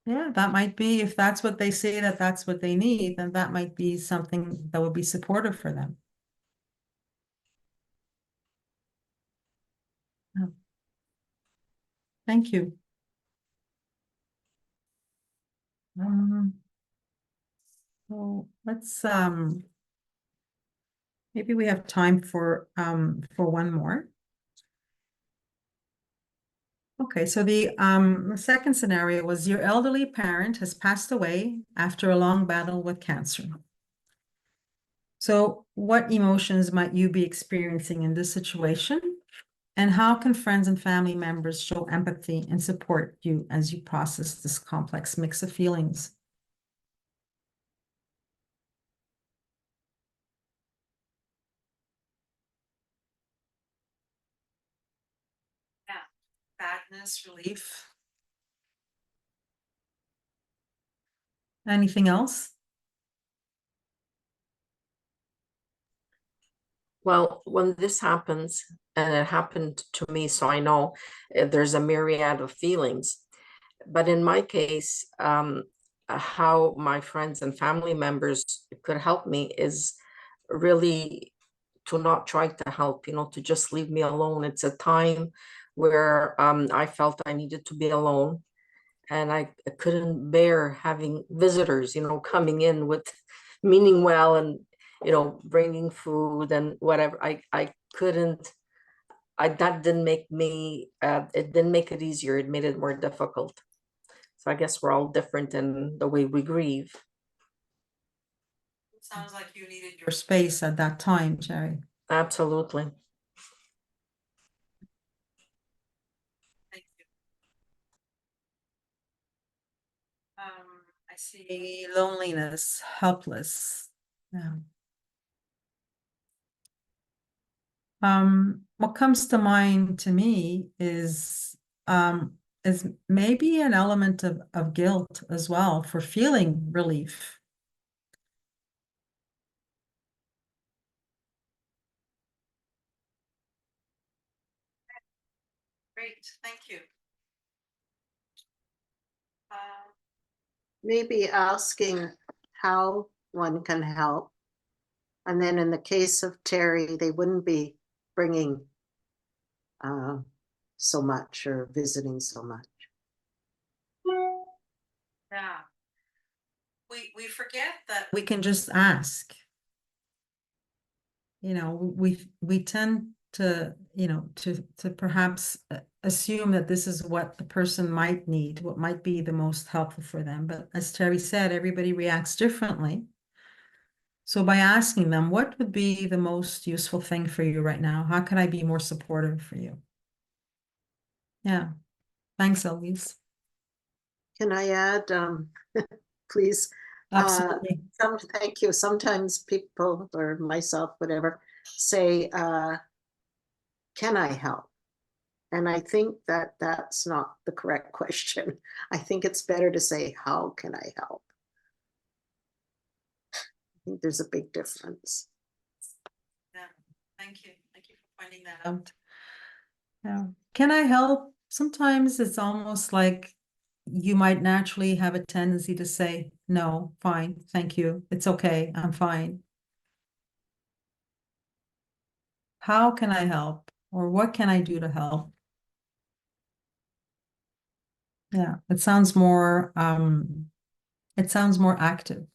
S2: Yeah, that might be, if that's what they say that that's what they need, then that might be something that would be supportive for them. Yeah. Thank you. So let's maybe we have time for one more. Okay, so the second scenario was your elderly parent has passed away after a long battle with cancer. So what emotions might you be experiencing in this situation? And how can friends and family members show empathy and support you as you process this complex mix of feelings? Sadness, relief. Anything else?
S7: Well, when this happens, and it happened to me, so I know there's a myriad of feelings. But in my case, how my friends and family members could help me is really to not try to help, to just leave me alone. It's a time where I felt I needed to be alone, and I couldn't bear having visitors, coming in with meaning well and, bringing food and whatever. I couldn't, that didn't make me, it didn't make it easier. It made it more difficult. So I guess we're all different in the way we grieve.
S2: It sounds like you needed your space at that time, Jerry.
S7: Absolutely.
S2: Thank you. I see loneliness, helpless. Yeah. What comes to mind to me is maybe an element of guilt as well for feeling relief. Great, thank you.
S3: Maybe asking how one can help. And then in the case of Terry, they wouldn't be bringing so much or visiting so much.
S2: Yeah. We forget that we can just ask. We tend to, to perhaps assume that this is what the person might need, what might be the most helpful for them. But as Terry said, everybody reacts differently. So by asking them, what would be the most useful thing for you right now? How can I be more supportive for you? Yeah. Thanks, Elise.
S3: Can I add, please?
S2: Absolutely.
S3: Thank you. Sometimes people or myself, whatever, say, can I help? And I think that that's not the correct question. I think it's better to say, how can I help? I think there's a big difference.
S2: Yeah, thank you. Thank you for pointing that out. Yeah. Can I help? Sometimes it's almost like you might naturally have a tendency to say, no, fine, thank you. It's okay, I'm fine. How can I help? Or what can I do to help? Yeah, it sounds more active.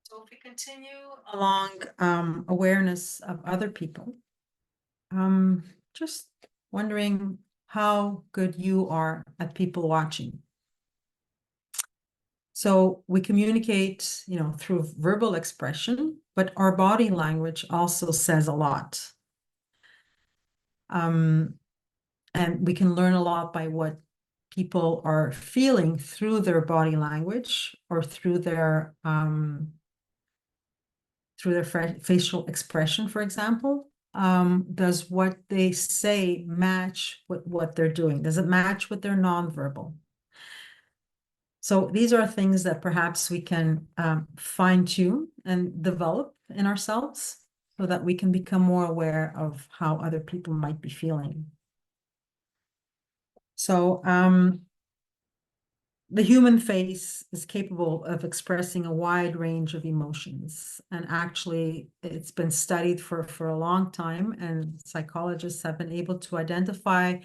S2: So if we continue along awareness of other people, just wondering how good you are at people watching. So we communicate, through verbal expression, but our body language also says a lot. And we can learn a lot by what people are feeling through their body language or through their facial expression, for example. Does what they say match with what they're doing? Does it match with their nonverbal? So these are things that perhaps we can fine tune and develop in ourselves so that we can become more aware of how other people might be feeling. So the human face is capable of expressing a wide range of emotions. And actually, it's been studied for a long time, and psychologists have been able to identify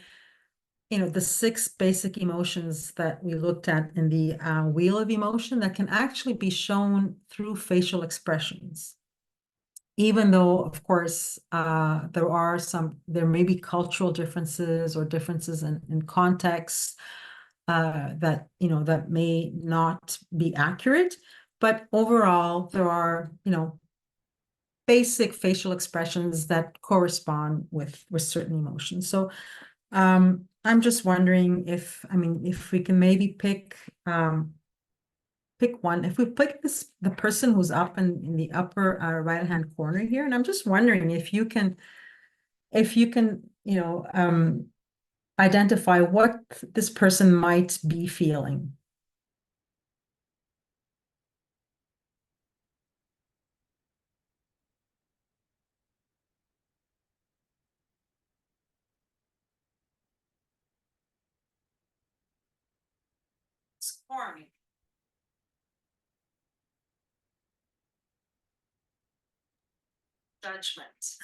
S2: the 6 basic emotions that we looked at in the wheel of emotion that can actually be shown through facial expressions. Even though, of course, there may be cultural differences or differences in context that may not be accurate, but overall, there are, basic facial expressions that correspond with certain emotions. So I'm just wondering if we can maybe pick pick one. If we pick the person who's up in the upper right-hand corner here, and I'm just wondering if you can, identify what this person might be feeling. Scorn. Judgment.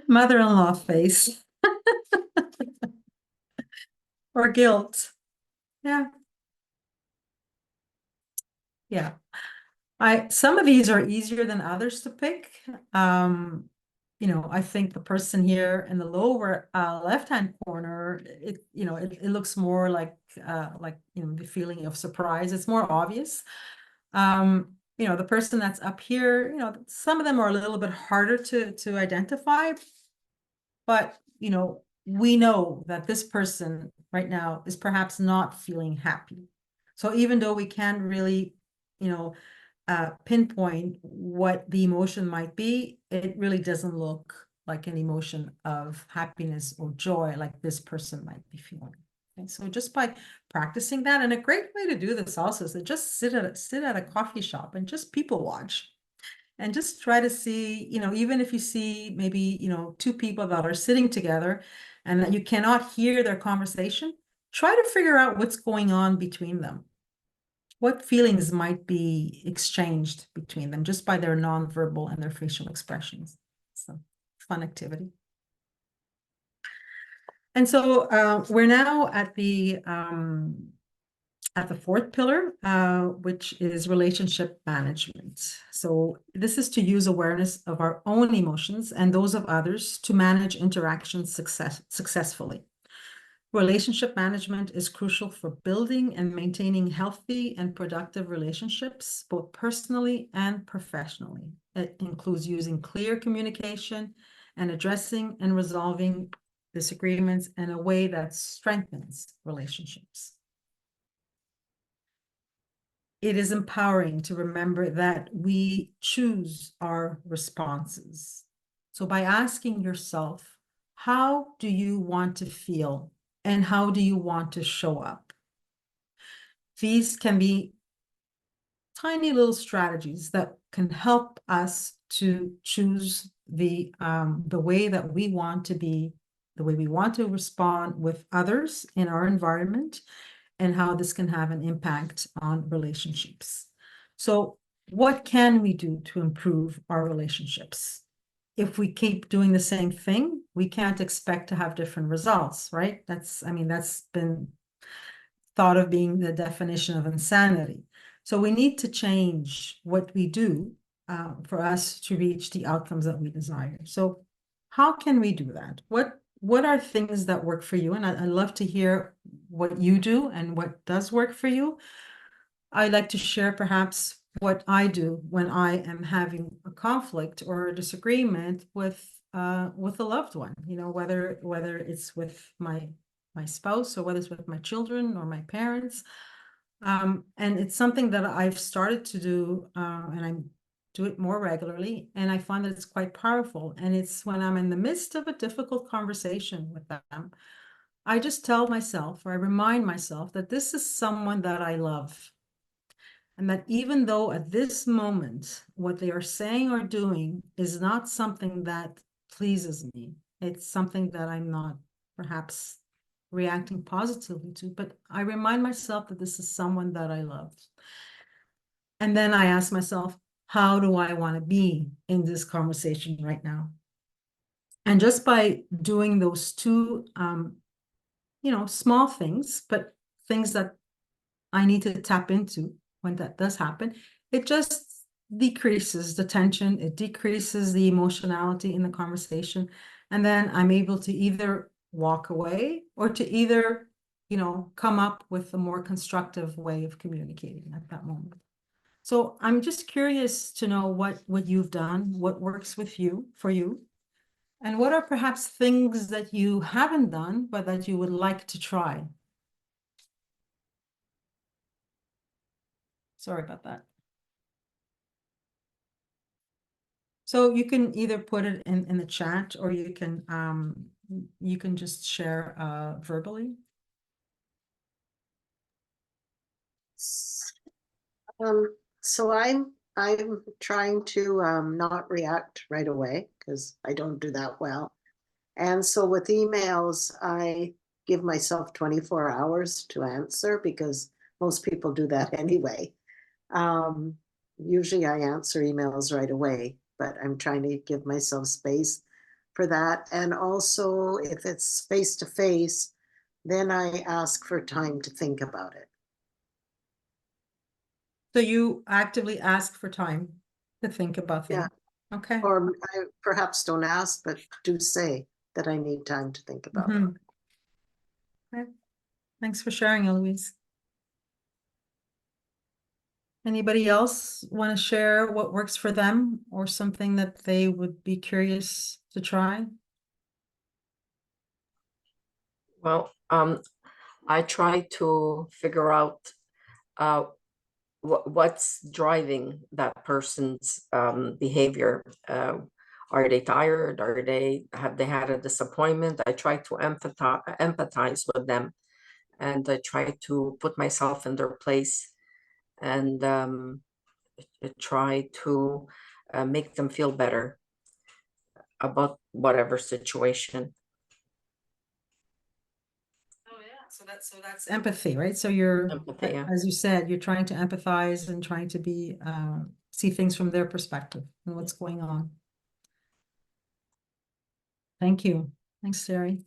S2: Mother-in-law face. Or guilt. Yeah. Yeah. Some of these are easier than others to pick. I think the person here in the lower left-hand corner, it looks more like the feeling of surprise. It's more obvious. The person that's up here, some of them are a little bit harder to identify, but we know that this person right now is perhaps not feeling happy. So even though we can't really, pinpoint what the emotion might be, it really doesn't look like an emotion of happiness or joy like this person might be feeling. Okay, so just by practicing that, and a great way to do this also is to just sit at a coffee shop and just people watch. And just try to see, even if you see maybe, two people that are sitting together and that you cannot hear their conversation, try to figure out what's going on between them. What feelings might be exchanged between them just by their nonverbal and their facial expressions. So fun activity. And so we're now at the fourth pillar, which is relationship management. So this is to use awareness of our own emotions and those of others to manage interactions successfully. Relationship management is crucial for building and maintaining healthy and productive relationships, both personally and professionally. It includes using clear communication and addressing and resolving disagreements in a way that strengthens relationships. It is empowering to remember that we choose our responses. So by asking yourself, how do you want to feel and how do you want to show up? These can be tiny little strategies that can help us to choose the way that we want to be, the way we want to respond with others in our environment, and how this can have an impact on relationships. So what can we do to improve our relationships? If we keep doing the same thing, we can't expect to have different results, right? That's been thought of being the definition of insanity. So we need to change what we do for us to reach the outcomes that we desire. So how can we do that? What are things that work for you? And I'd love to hear what you do and what does work for you. I'd like to share perhaps what I do when I am having a conflict or a disagreement with a loved one, whether it's with my spouse or whether it's with my children or my parents. And it's something that I've started to do, and I do it more regularly, and I find that it's quite powerful. And it's when I'm in the midst of a difficult conversation with them, I just tell myself, or I remind myself, that this is someone that I love. And that even though at this moment, what they are saying or doing is not something that pleases me, it's something that I'm not perhaps reacting positively to, but I remind myself that this is someone that I love. And then I ask myself, how do I want to be in this conversation right now? And just by doing those two, small things, but things that I need to tap into when that does happen, it just decreases the tension, it decreases the emotionality in the conversation. And then I'm able to either walk away or to either, come up with a more constructive way of communicating at that moment. So I'm just curious to know what you've done, what works for you, and what are perhaps things that you haven't done, but that you would like to try. Sorry about that. So you can either put it in the chat, or you can just share verbally.
S3: So I'm trying to not react right away because I don't do that well. And so with emails, I give myself 24 hours to answer because most people do that anyway. Usually I answer emails right away, but I'm trying to give myself space for that. And also if it's face to face, then I ask for time to think about it.
S2: So you actively ask for time to think about
S3: Yeah.
S2: things. Okay.
S3: Or I perhaps don't ask, but do say that I need time to think about it.
S2: Mhm. Okay. Thanks for sharing, Eloise. Anybody else want to share what works for them or something that they would be curious to try?
S7: Well, I try to figure out what's driving that person's behavior. Are they tired? Have they had a disappointment? I try to empathize with them, and I try to put myself in their place, and try to make them feel better about whatever situation.
S2: Oh yeah, so that's empathy, right? So you're,
S7: Empathy, yeah.
S2: as you said, you're trying to empathize and trying to be see things from their perspective and what's going on. Thank you. Thanks, Terry.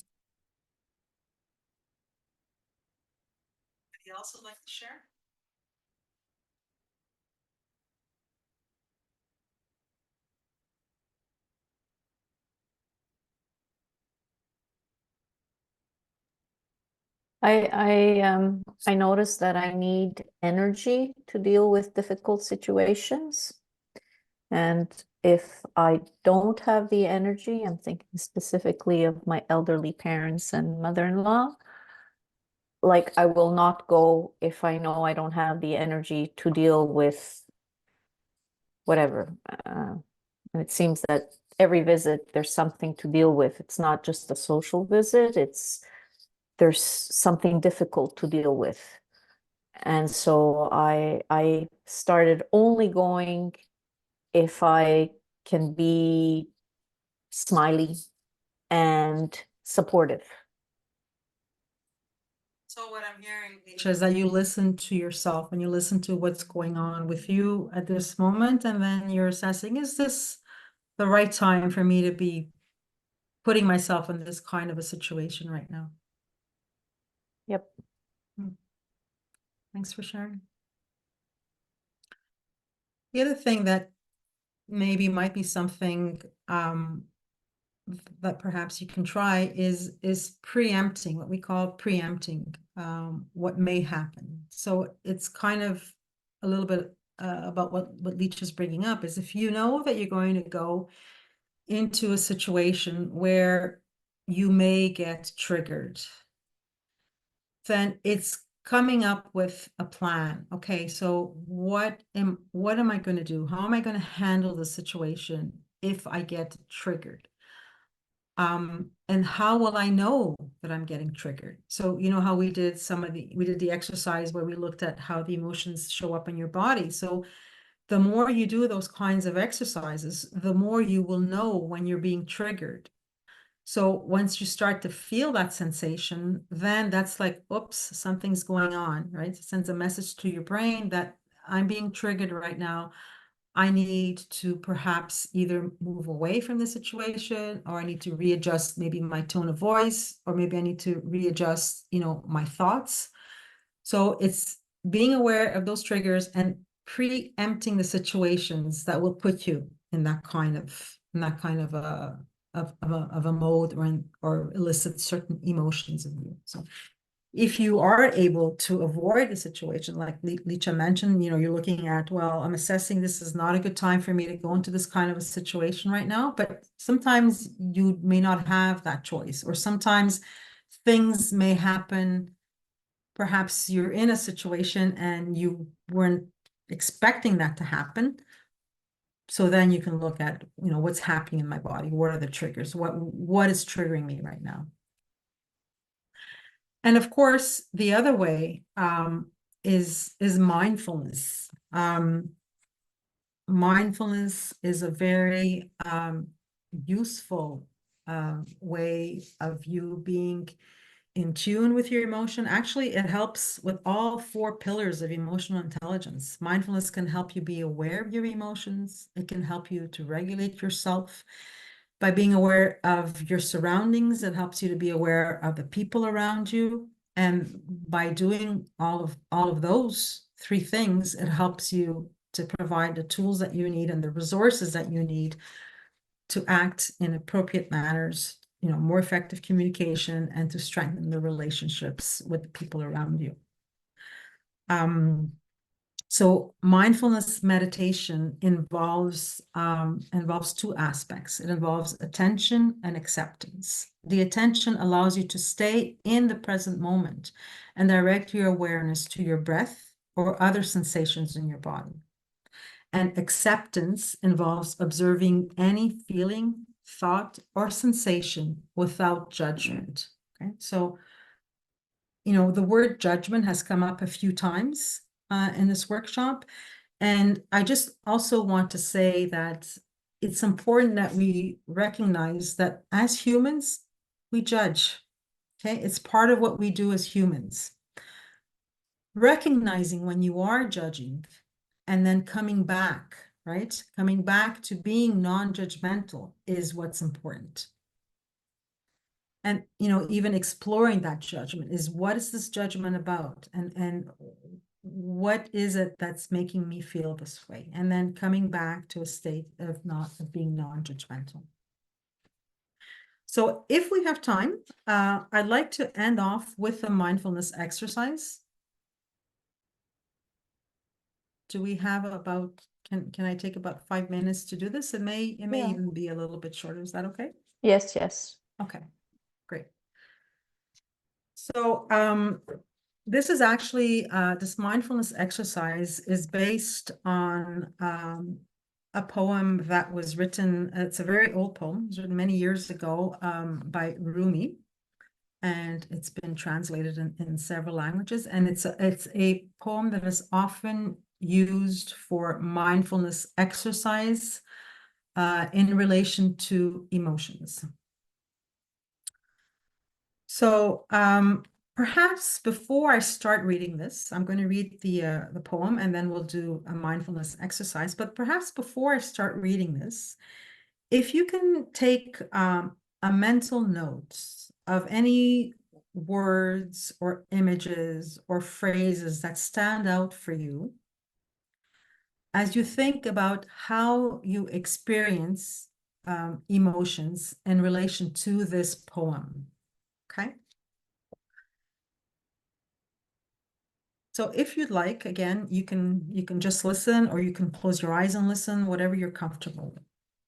S2: Anybody else would like to share?
S1: I noticed that I need energy to deal with difficult situations. And if I don't have the energy, I'm thinking specifically of my elderly parents and mother-in-law, like I will not go if I know I don't have the energy to deal with whatever. And it seems that every visit there's something to deal with. It's not just a social visit, there's something difficult to deal with. And so I started only going if I can be smiley and supportive.
S2: So what I'm hearing, Nietzsche, is that you listen to yourself and you listen to what's going on with you at this moment, and then you're assessing, is this the right time for me to be putting myself in this kind of a situation right now?
S1: Yep.
S2: Thanks for sharing. The other thing that maybe might be something that perhaps you can try is preempting, what we call preempting what may happen. So it's kind of a little bit about what Leach is bringing up, is if you know that you're going to go into a situation where you may get triggered, then it's coming up with a plan. Okay, so what am I going to do? How am I going to handle the situation if I get triggered? And how will I know that I'm getting triggered? So you know how we did the exercise where we looked at how the emotions show up in your body. So the more you do those kinds of exercises, the more you will know when you're being triggered. So once you start to feel that sensation, then that's like, oops, something's going on, right? It sends a message to your brain that I'm being triggered right now. I need to perhaps either move away from the situation, or I need to readjust maybe my tone of voice, or maybe I need to readjust, my thoughts. So it's being aware of those triggers and preempting the situations that will put you in that kind of a mode, or elicit certain emotions in you. So if you are able to avoid the situation, like Licha mentioned, you're looking at, well, I'm assessing this is not a good time for me to go into this kind of a situation right now, but sometimes you may not have that choice, or sometimes things may happen. Perhaps you're in a situation and you weren't expecting that to happen. So then you can look at, what's happening in my body. What are the triggers? What is triggering me right now? And of course, the other way is mindfulness. Mindfulness is a very useful way of you being in tune with your emotion. Actually, it helps with all 4 pillars of emotional intelligence. Mindfulness can help you be aware of your emotions. It can help you to regulate yourself by being aware of your surroundings. It helps you to be aware of the people around you. And by doing all of those 3 things, it helps you to provide the tools that you need and the resources that you need to act in appropriate manners, more effective communication, and to strengthen the relationships with the people around you. So mindfulness meditation involves 2 aspects. It involves attention and acceptance. The attention allows you to stay in the present moment and direct your awareness to your breath or other sensations in your body. And acceptance involves observing any feeling, thought, or sensation without judgment. Okay, so, the word judgment has come up a few times in this workshop. And I just also want to say that it's important that we recognize that as humans, we judge. Okay, it's part of what we do as humans. Recognizing when you are judging and then coming back, right? Coming back to being non-judgmental is what's important. And, even exploring that judgment is, what is this judgment about? And what is it that's making me feel this way? And then coming back to a state of being non-judgmental. So if we have time, I'd like to end off with a mindfulness exercise. Do we have about, can I take about 5 minutes to do this? It may
S1: Yeah.
S2: even be a little bit shorter. Is that okay?
S1: Yes, yes.
S2: Okay, great. So this is actually, this mindfulness exercise is based on a poem that was written, it's a very old poem, it was written many years ago by Rumi. And it's been translated in several languages. And it's a poem that is often used for mindfulness exercise in relation to emotions. So perhaps before I start reading this, I'm going to read the poem and then we'll do a mindfulness exercise. But perhaps before I start reading this, if you can take a mental note of any words or images or phrases that stand out for you as you think about how you experience emotions in relation to this poem, okay? So if you'd like, again, you can just listen, or you can close your eyes and listen, whatever you're comfortable with.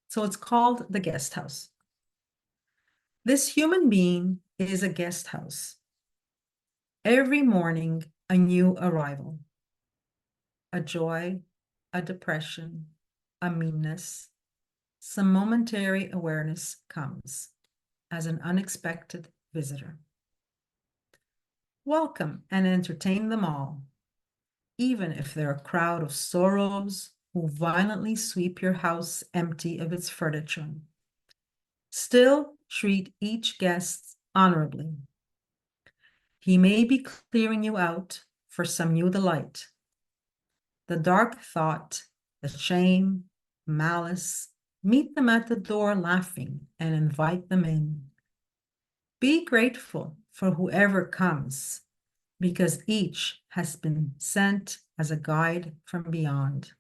S2: So it's called The Guest House. This human being is a guest house. Every morning, a new arrival. A joy, a depression, a meanness. Some momentary awareness comes as an unexpected visitor. Welcome and entertain them all, even if they're a crowd of sorrows who violently sweep your house empty of its furniture. Still treat each guest honorably. He may be clearing you out for some new delight. The dark thought, the shame, malice, meet them at the door laughing and invite them in. Be grateful for whoever comes, because each has been sent as a guide from beyond.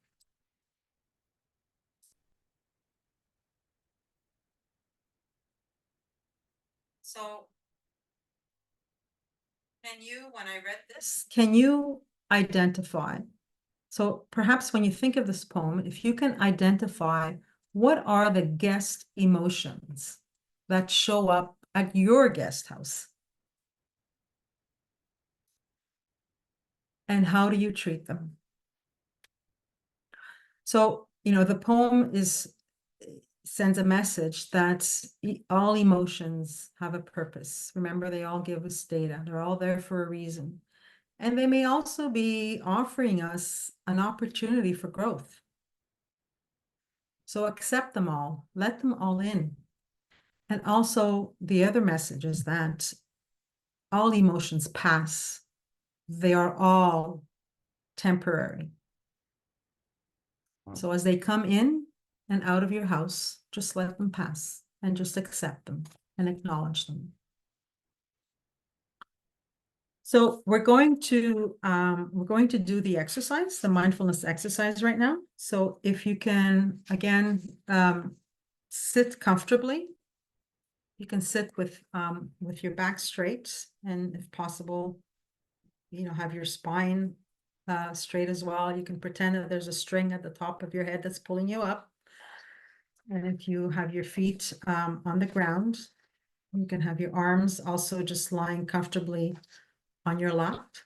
S2: So, when I read this, can you identify? So perhaps when you think of this poem, if you can identify what are the guest emotions that show up at your guest house? And how do you treat them? So, the poem sends a message that all emotions have a purpose. Remember, they all give us data. They're all there for a reason. And they may also be offering us an opportunity for growth. So accept them all, let them all in. And also the other message is that all emotions pass. They are all temporary. So as they come in and out of your house, just let them pass and just accept them and acknowledge them. So we're going to do the exercise, the mindfulness exercise right now. So if you can, again, sit comfortably. You can sit with your back straight, and if possible, have your spine straight as well. You can pretend that there's a string at the top of your head that's pulling you up. And if you have your feet on the ground, you can have your arms also just lying comfortably on your lap.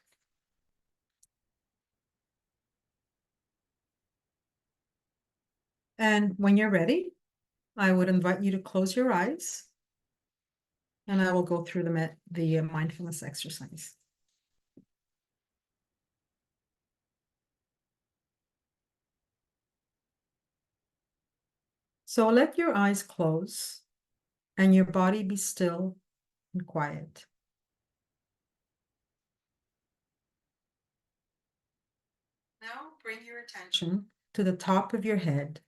S2: And when you're ready, I would invite you to close your eyes, and I will go through the mindfulness exercise. So let your eyes close and your body be still and quiet. Now bring your attention to the top of your head.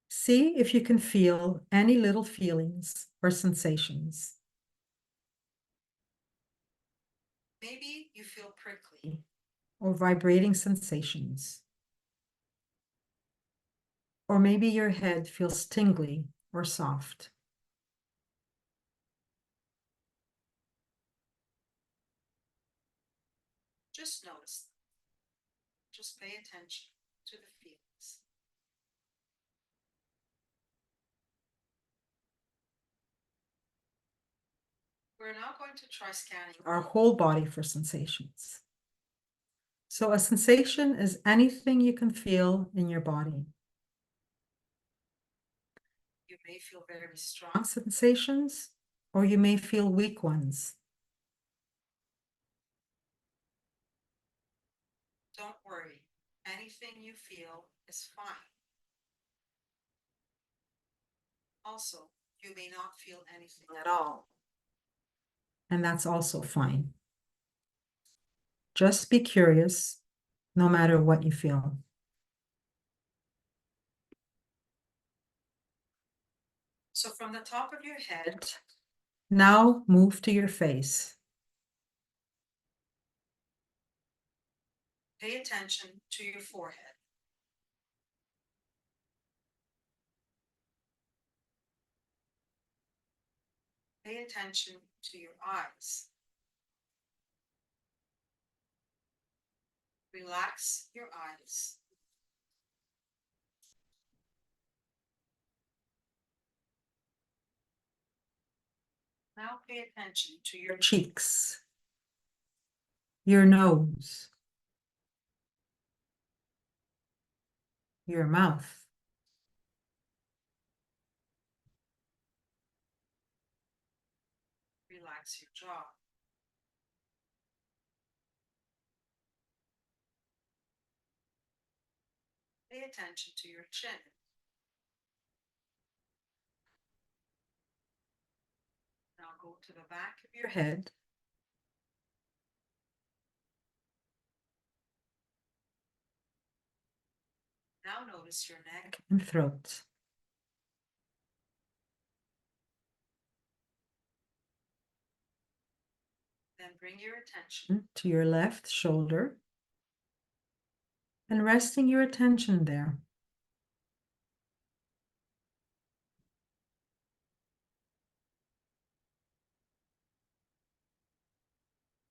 S2: See if you can feel any little feelings or sensations. Maybe you feel prickly or vibrating sensations. Or maybe your head feels tingly or soft. Just notice them. Just pay attention to the feelings. We're now going to try scanning our whole body for sensations. So a sensation is anything you can feel in your body. You may feel very strong sensations, or you may feel weak ones. Don't worry, anything you feel is fine. Also, you may not feel anything at all, and that's also fine. Just be curious, no matter what you feel. So from the top of your head, now move to your face. Pay attention to your forehead. Pay attention to your eyes. Relax your eyes. Now pay attention to your cheeks, your nose, your mouth. Relax your jaw. Pay attention to your chin. Now go to the back of your head. Now notice your neck and throat. Then bring your attention to your left shoulder and resting your attention there.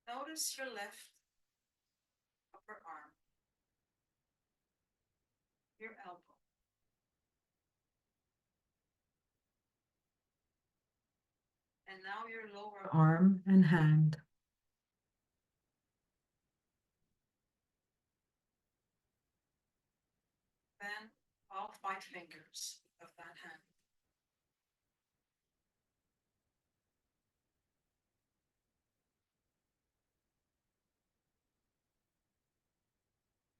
S2: Notice your left upper arm, your elbow. And now your lower arm and hand. all 5 fingers of that hand.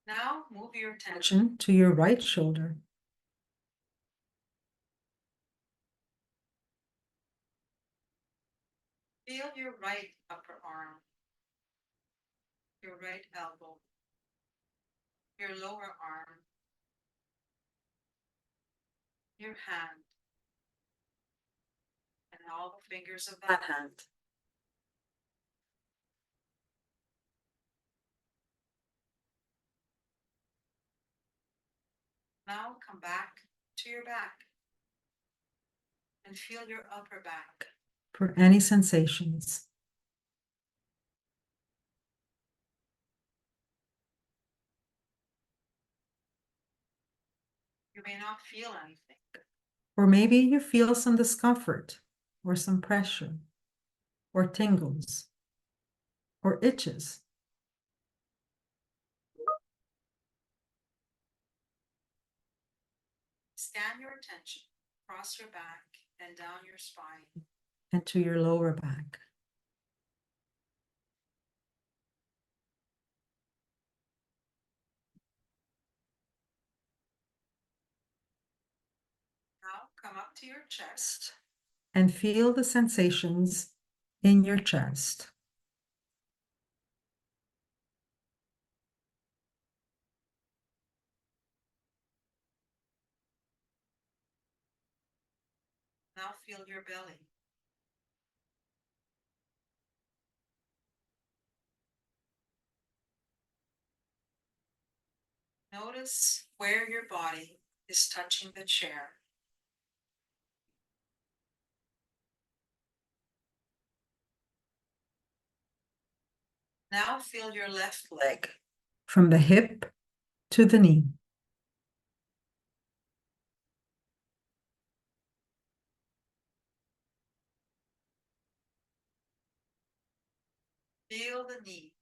S2: Now move your attention to your right shoulder. Feel your right upper arm, your right elbow, your lower arm, your hand, and all the fingers of that hand. Now come back to your back and feel your upper back for any sensations. You may not feel anything. Or maybe you feel some discomfort, or some pressure, or tingles, or itches. Scan your attention across your back and down your spine and to your lower back. Now come up to your chest and feel the sensations in your chest. Now feel your belly. Notice where your body is touching the chair. Now feel your left leg from the hip to the knee. Feel the knee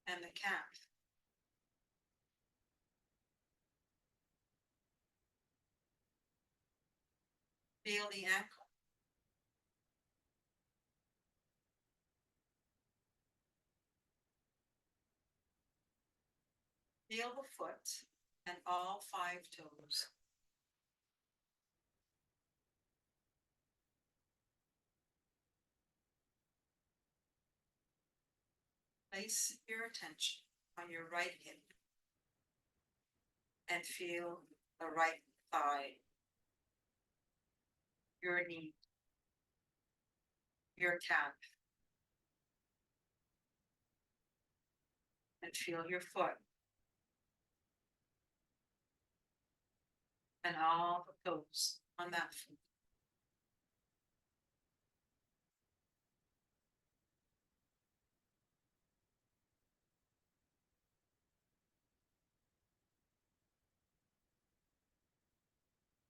S2: and the calf. Feel the ankle. Feel the foot and all 5 toes. Place your attention on your right hip and feel the right thigh, your knee, your calf, and feel your foot and all the toes on that foot.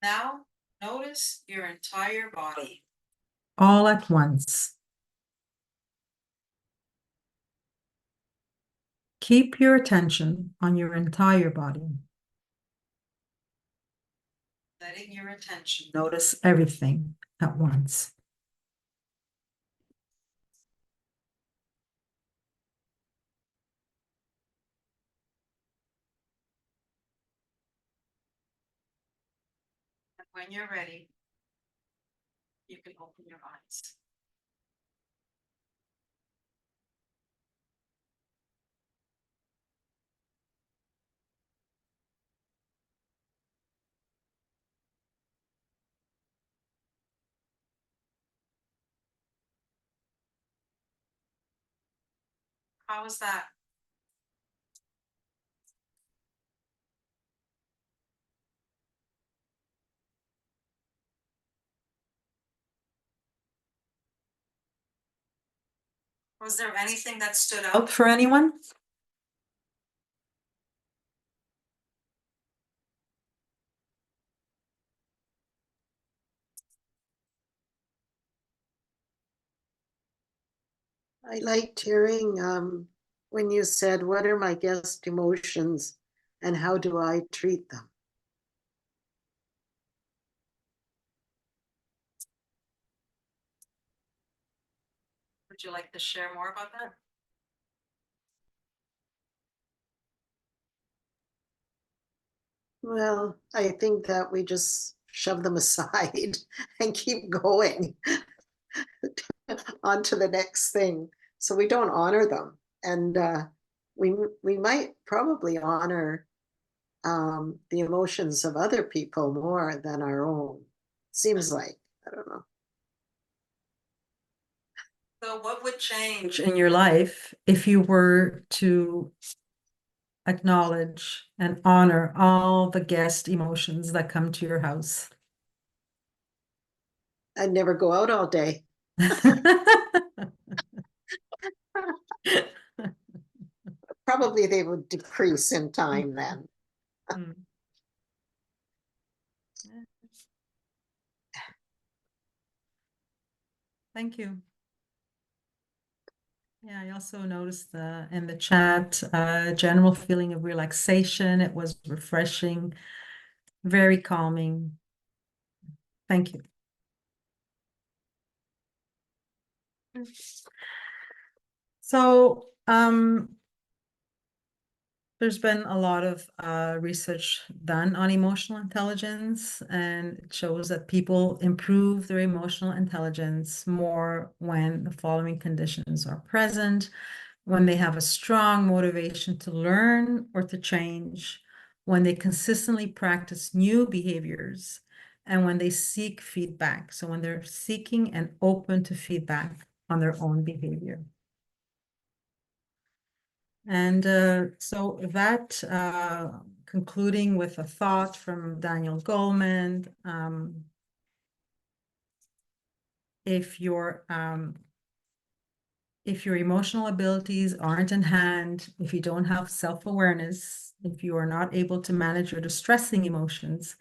S2: Now, notice your entire body. All at once. Keep your attention on your entire body. Letting your attention notice everything at once. And when you're ready, you can open your eyes. How was that? Was there anything that stood out for anyone?
S3: I liked hearing when you said, what are my guest emotions and how do I treat them?
S2: Would you like to share more about that?
S3: Well, I think that we just shove them aside and keep going on to the next thing. So we don't honor them. And we might probably honor the emotions of other people more than our own. Seems like, I don't know.
S2: So what would change in your life if you were to acknowledge and honor all the guest emotions that come to your house?
S3: I'd never go out all day. Probably they would decrease in time then.
S2: Mm. Thank you. Yeah, I also noticed in the chat, general feeling of relaxation. It was refreshing, very calming. Thank you. So, there's been a lot of research done on emotional intelligence, and it shows that people improve their emotional intelligence more when the following conditions are present: when they have a strong motivation to learn or to change, when they consistently practice new behaviors, and when they seek feedback. So when they're seeking and open to feedback on their own behavior. And so that, concluding with a thought from Daniel Goleman, if your emotional abilities aren't in hand, if you don't have self-awareness, if you are not able to manage your distressing emotions,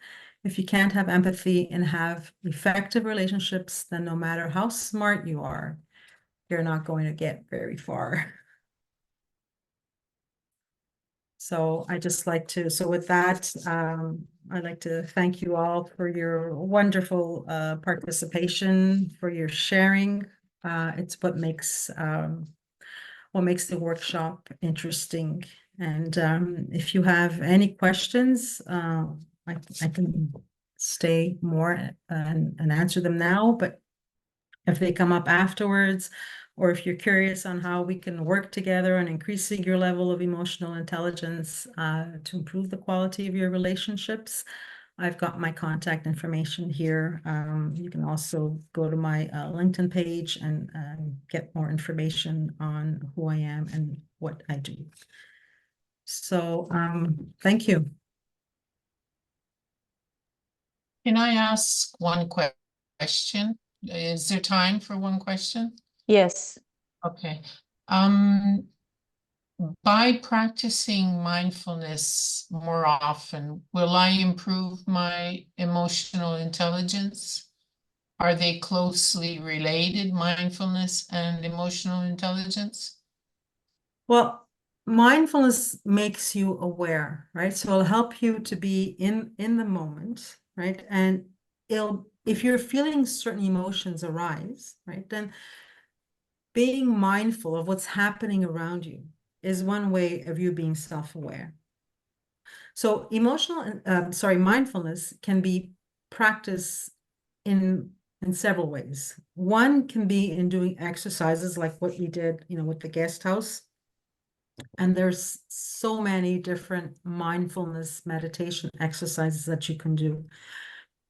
S2: if you can't have empathy and have effective relationships, then no matter how smart you are, you're not going to get very far. So I just like to, so with that, I'd like to thank you all for your wonderful participation, for your sharing. It's what makes the workshop interesting. And if you have any questions, I can stay more and answer them now, but if they come up afterwards, or if you're curious on how we can work together on increasing your level of emotional intelligence to improve the quality of your relationships, I've got my contact information here. You can also go to my LinkedIn page and get more information on who I am and what I do. So thank you.
S6: Can I ask one question? Is there time for one question?
S1: Yes.
S6: Okay. By practicing mindfulness more often, will I improve my emotional intelligence? Are they closely related, mindfulness and emotional intelligence?
S2: Well, mindfulness makes you aware, right? So it'll help you to be in the moment, right? And if you're feeling certain emotions arise, right, then being mindful of what's happening around you is one way of you being self-aware. So mindfulness can be practiced in several ways. One can be in doing exercises like what we did, with the guest house. And there's so many different mindfulness meditation exercises that you can do.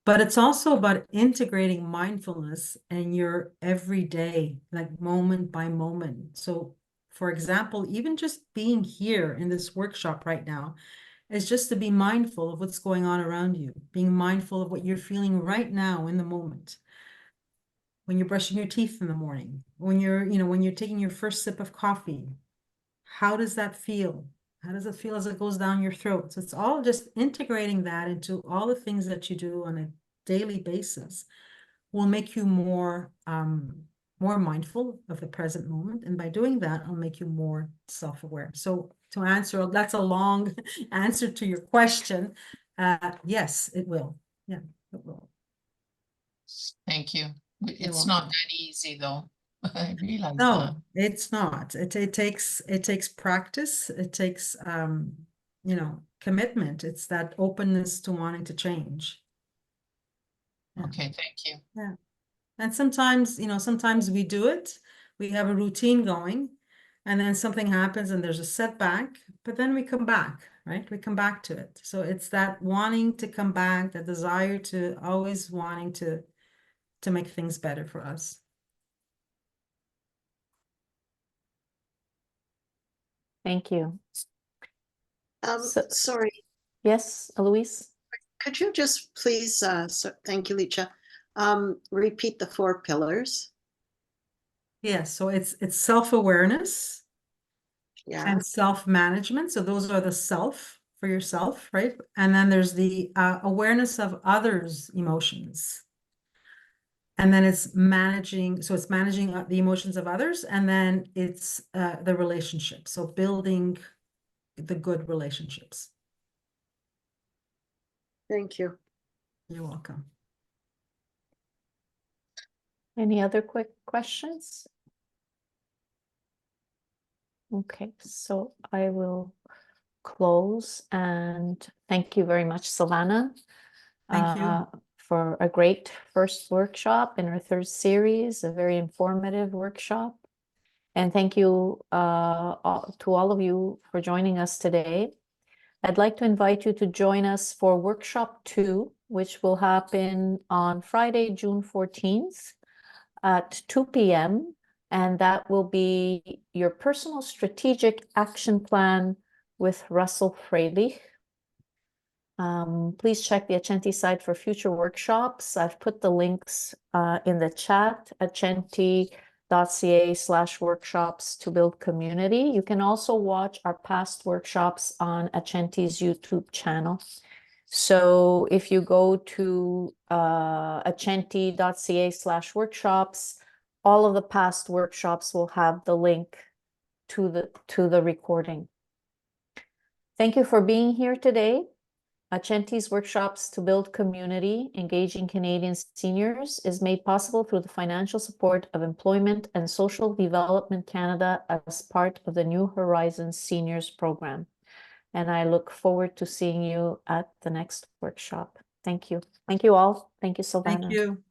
S2: But it's also about integrating mindfulness in your everyday, like moment by moment. So, for example, even just being here in this workshop right now is just to be mindful of what's going on around you, being mindful of what you're feeling right now in the moment. When you're brushing your teeth in the morning, when you're taking your first sip of coffee, how does that feel? How does it feel as it goes down your throat? So it's all just integrating that into all the things that you do on a daily basis will make you more mindful of the present moment. And by doing that, it'll make you more self-aware. So to answer, that's a long answer to your question. Yes, it will. Yeah, it will.
S6: Thank you. It's
S2: welcome.
S6: not that easy though. I realize that.
S2: No, it's not. It takes practice. It takes you know, commitment. It's that openness to wanting to change. Yeah.
S6: Okay, thank you.
S2: Yeah. And sometimes, you know, sometimes we do it. We have a routine going, and then something happens and there's a setback, but then we come back, right? We come back to it. So it's that wanting to come back, that desire to always wanting to make things better for us.
S1: Thank you. So-
S3: Sorry,
S1: Yes, Eloise?
S3: could you just please, thank you, Licha, repeat the 4 pillars?
S2: Yes, so it's self-awareness
S3: Yeah,
S2: and self-management. So those are the self for yourself, right? And then there's the awareness of others' emotions. And then it's managing, so it's managing the emotions of others, and then it's the relationship. So building the good relationships.
S3: thank you.
S2: You're welcome.
S1: Any other quick questions? Okay, so I will close and thank you very much, Silvana.
S2: Thank you.
S1: For a great first workshop in our 3rd series, a very informative workshop. And thank you to all of you for joining us today. I'd like to invite you to join us for workshop 2, which will happen on Friday, June 14th at 2 p.m. And that will be your personal strategic action plan with Russell Freilich. Please check the Accenti site for future workshops. I've put the links in the chat, accenti.ca/workshops to build community. You can also watch our past workshops on Accenti's YouTube channel. So if you go to accenti.ca/workshops, all of the past workshops will have the link to the recording. Thank you for being here today. Accenti's workshops to build community, engaging Canadian seniors is made possible through the financial support of Employment and Social Development Canada as part of the New Horizons Seniors Program. And I look forward to seeing you at the next workshop. Thank you. Thank you all. Thank you, Silvana.
S2: Thank you.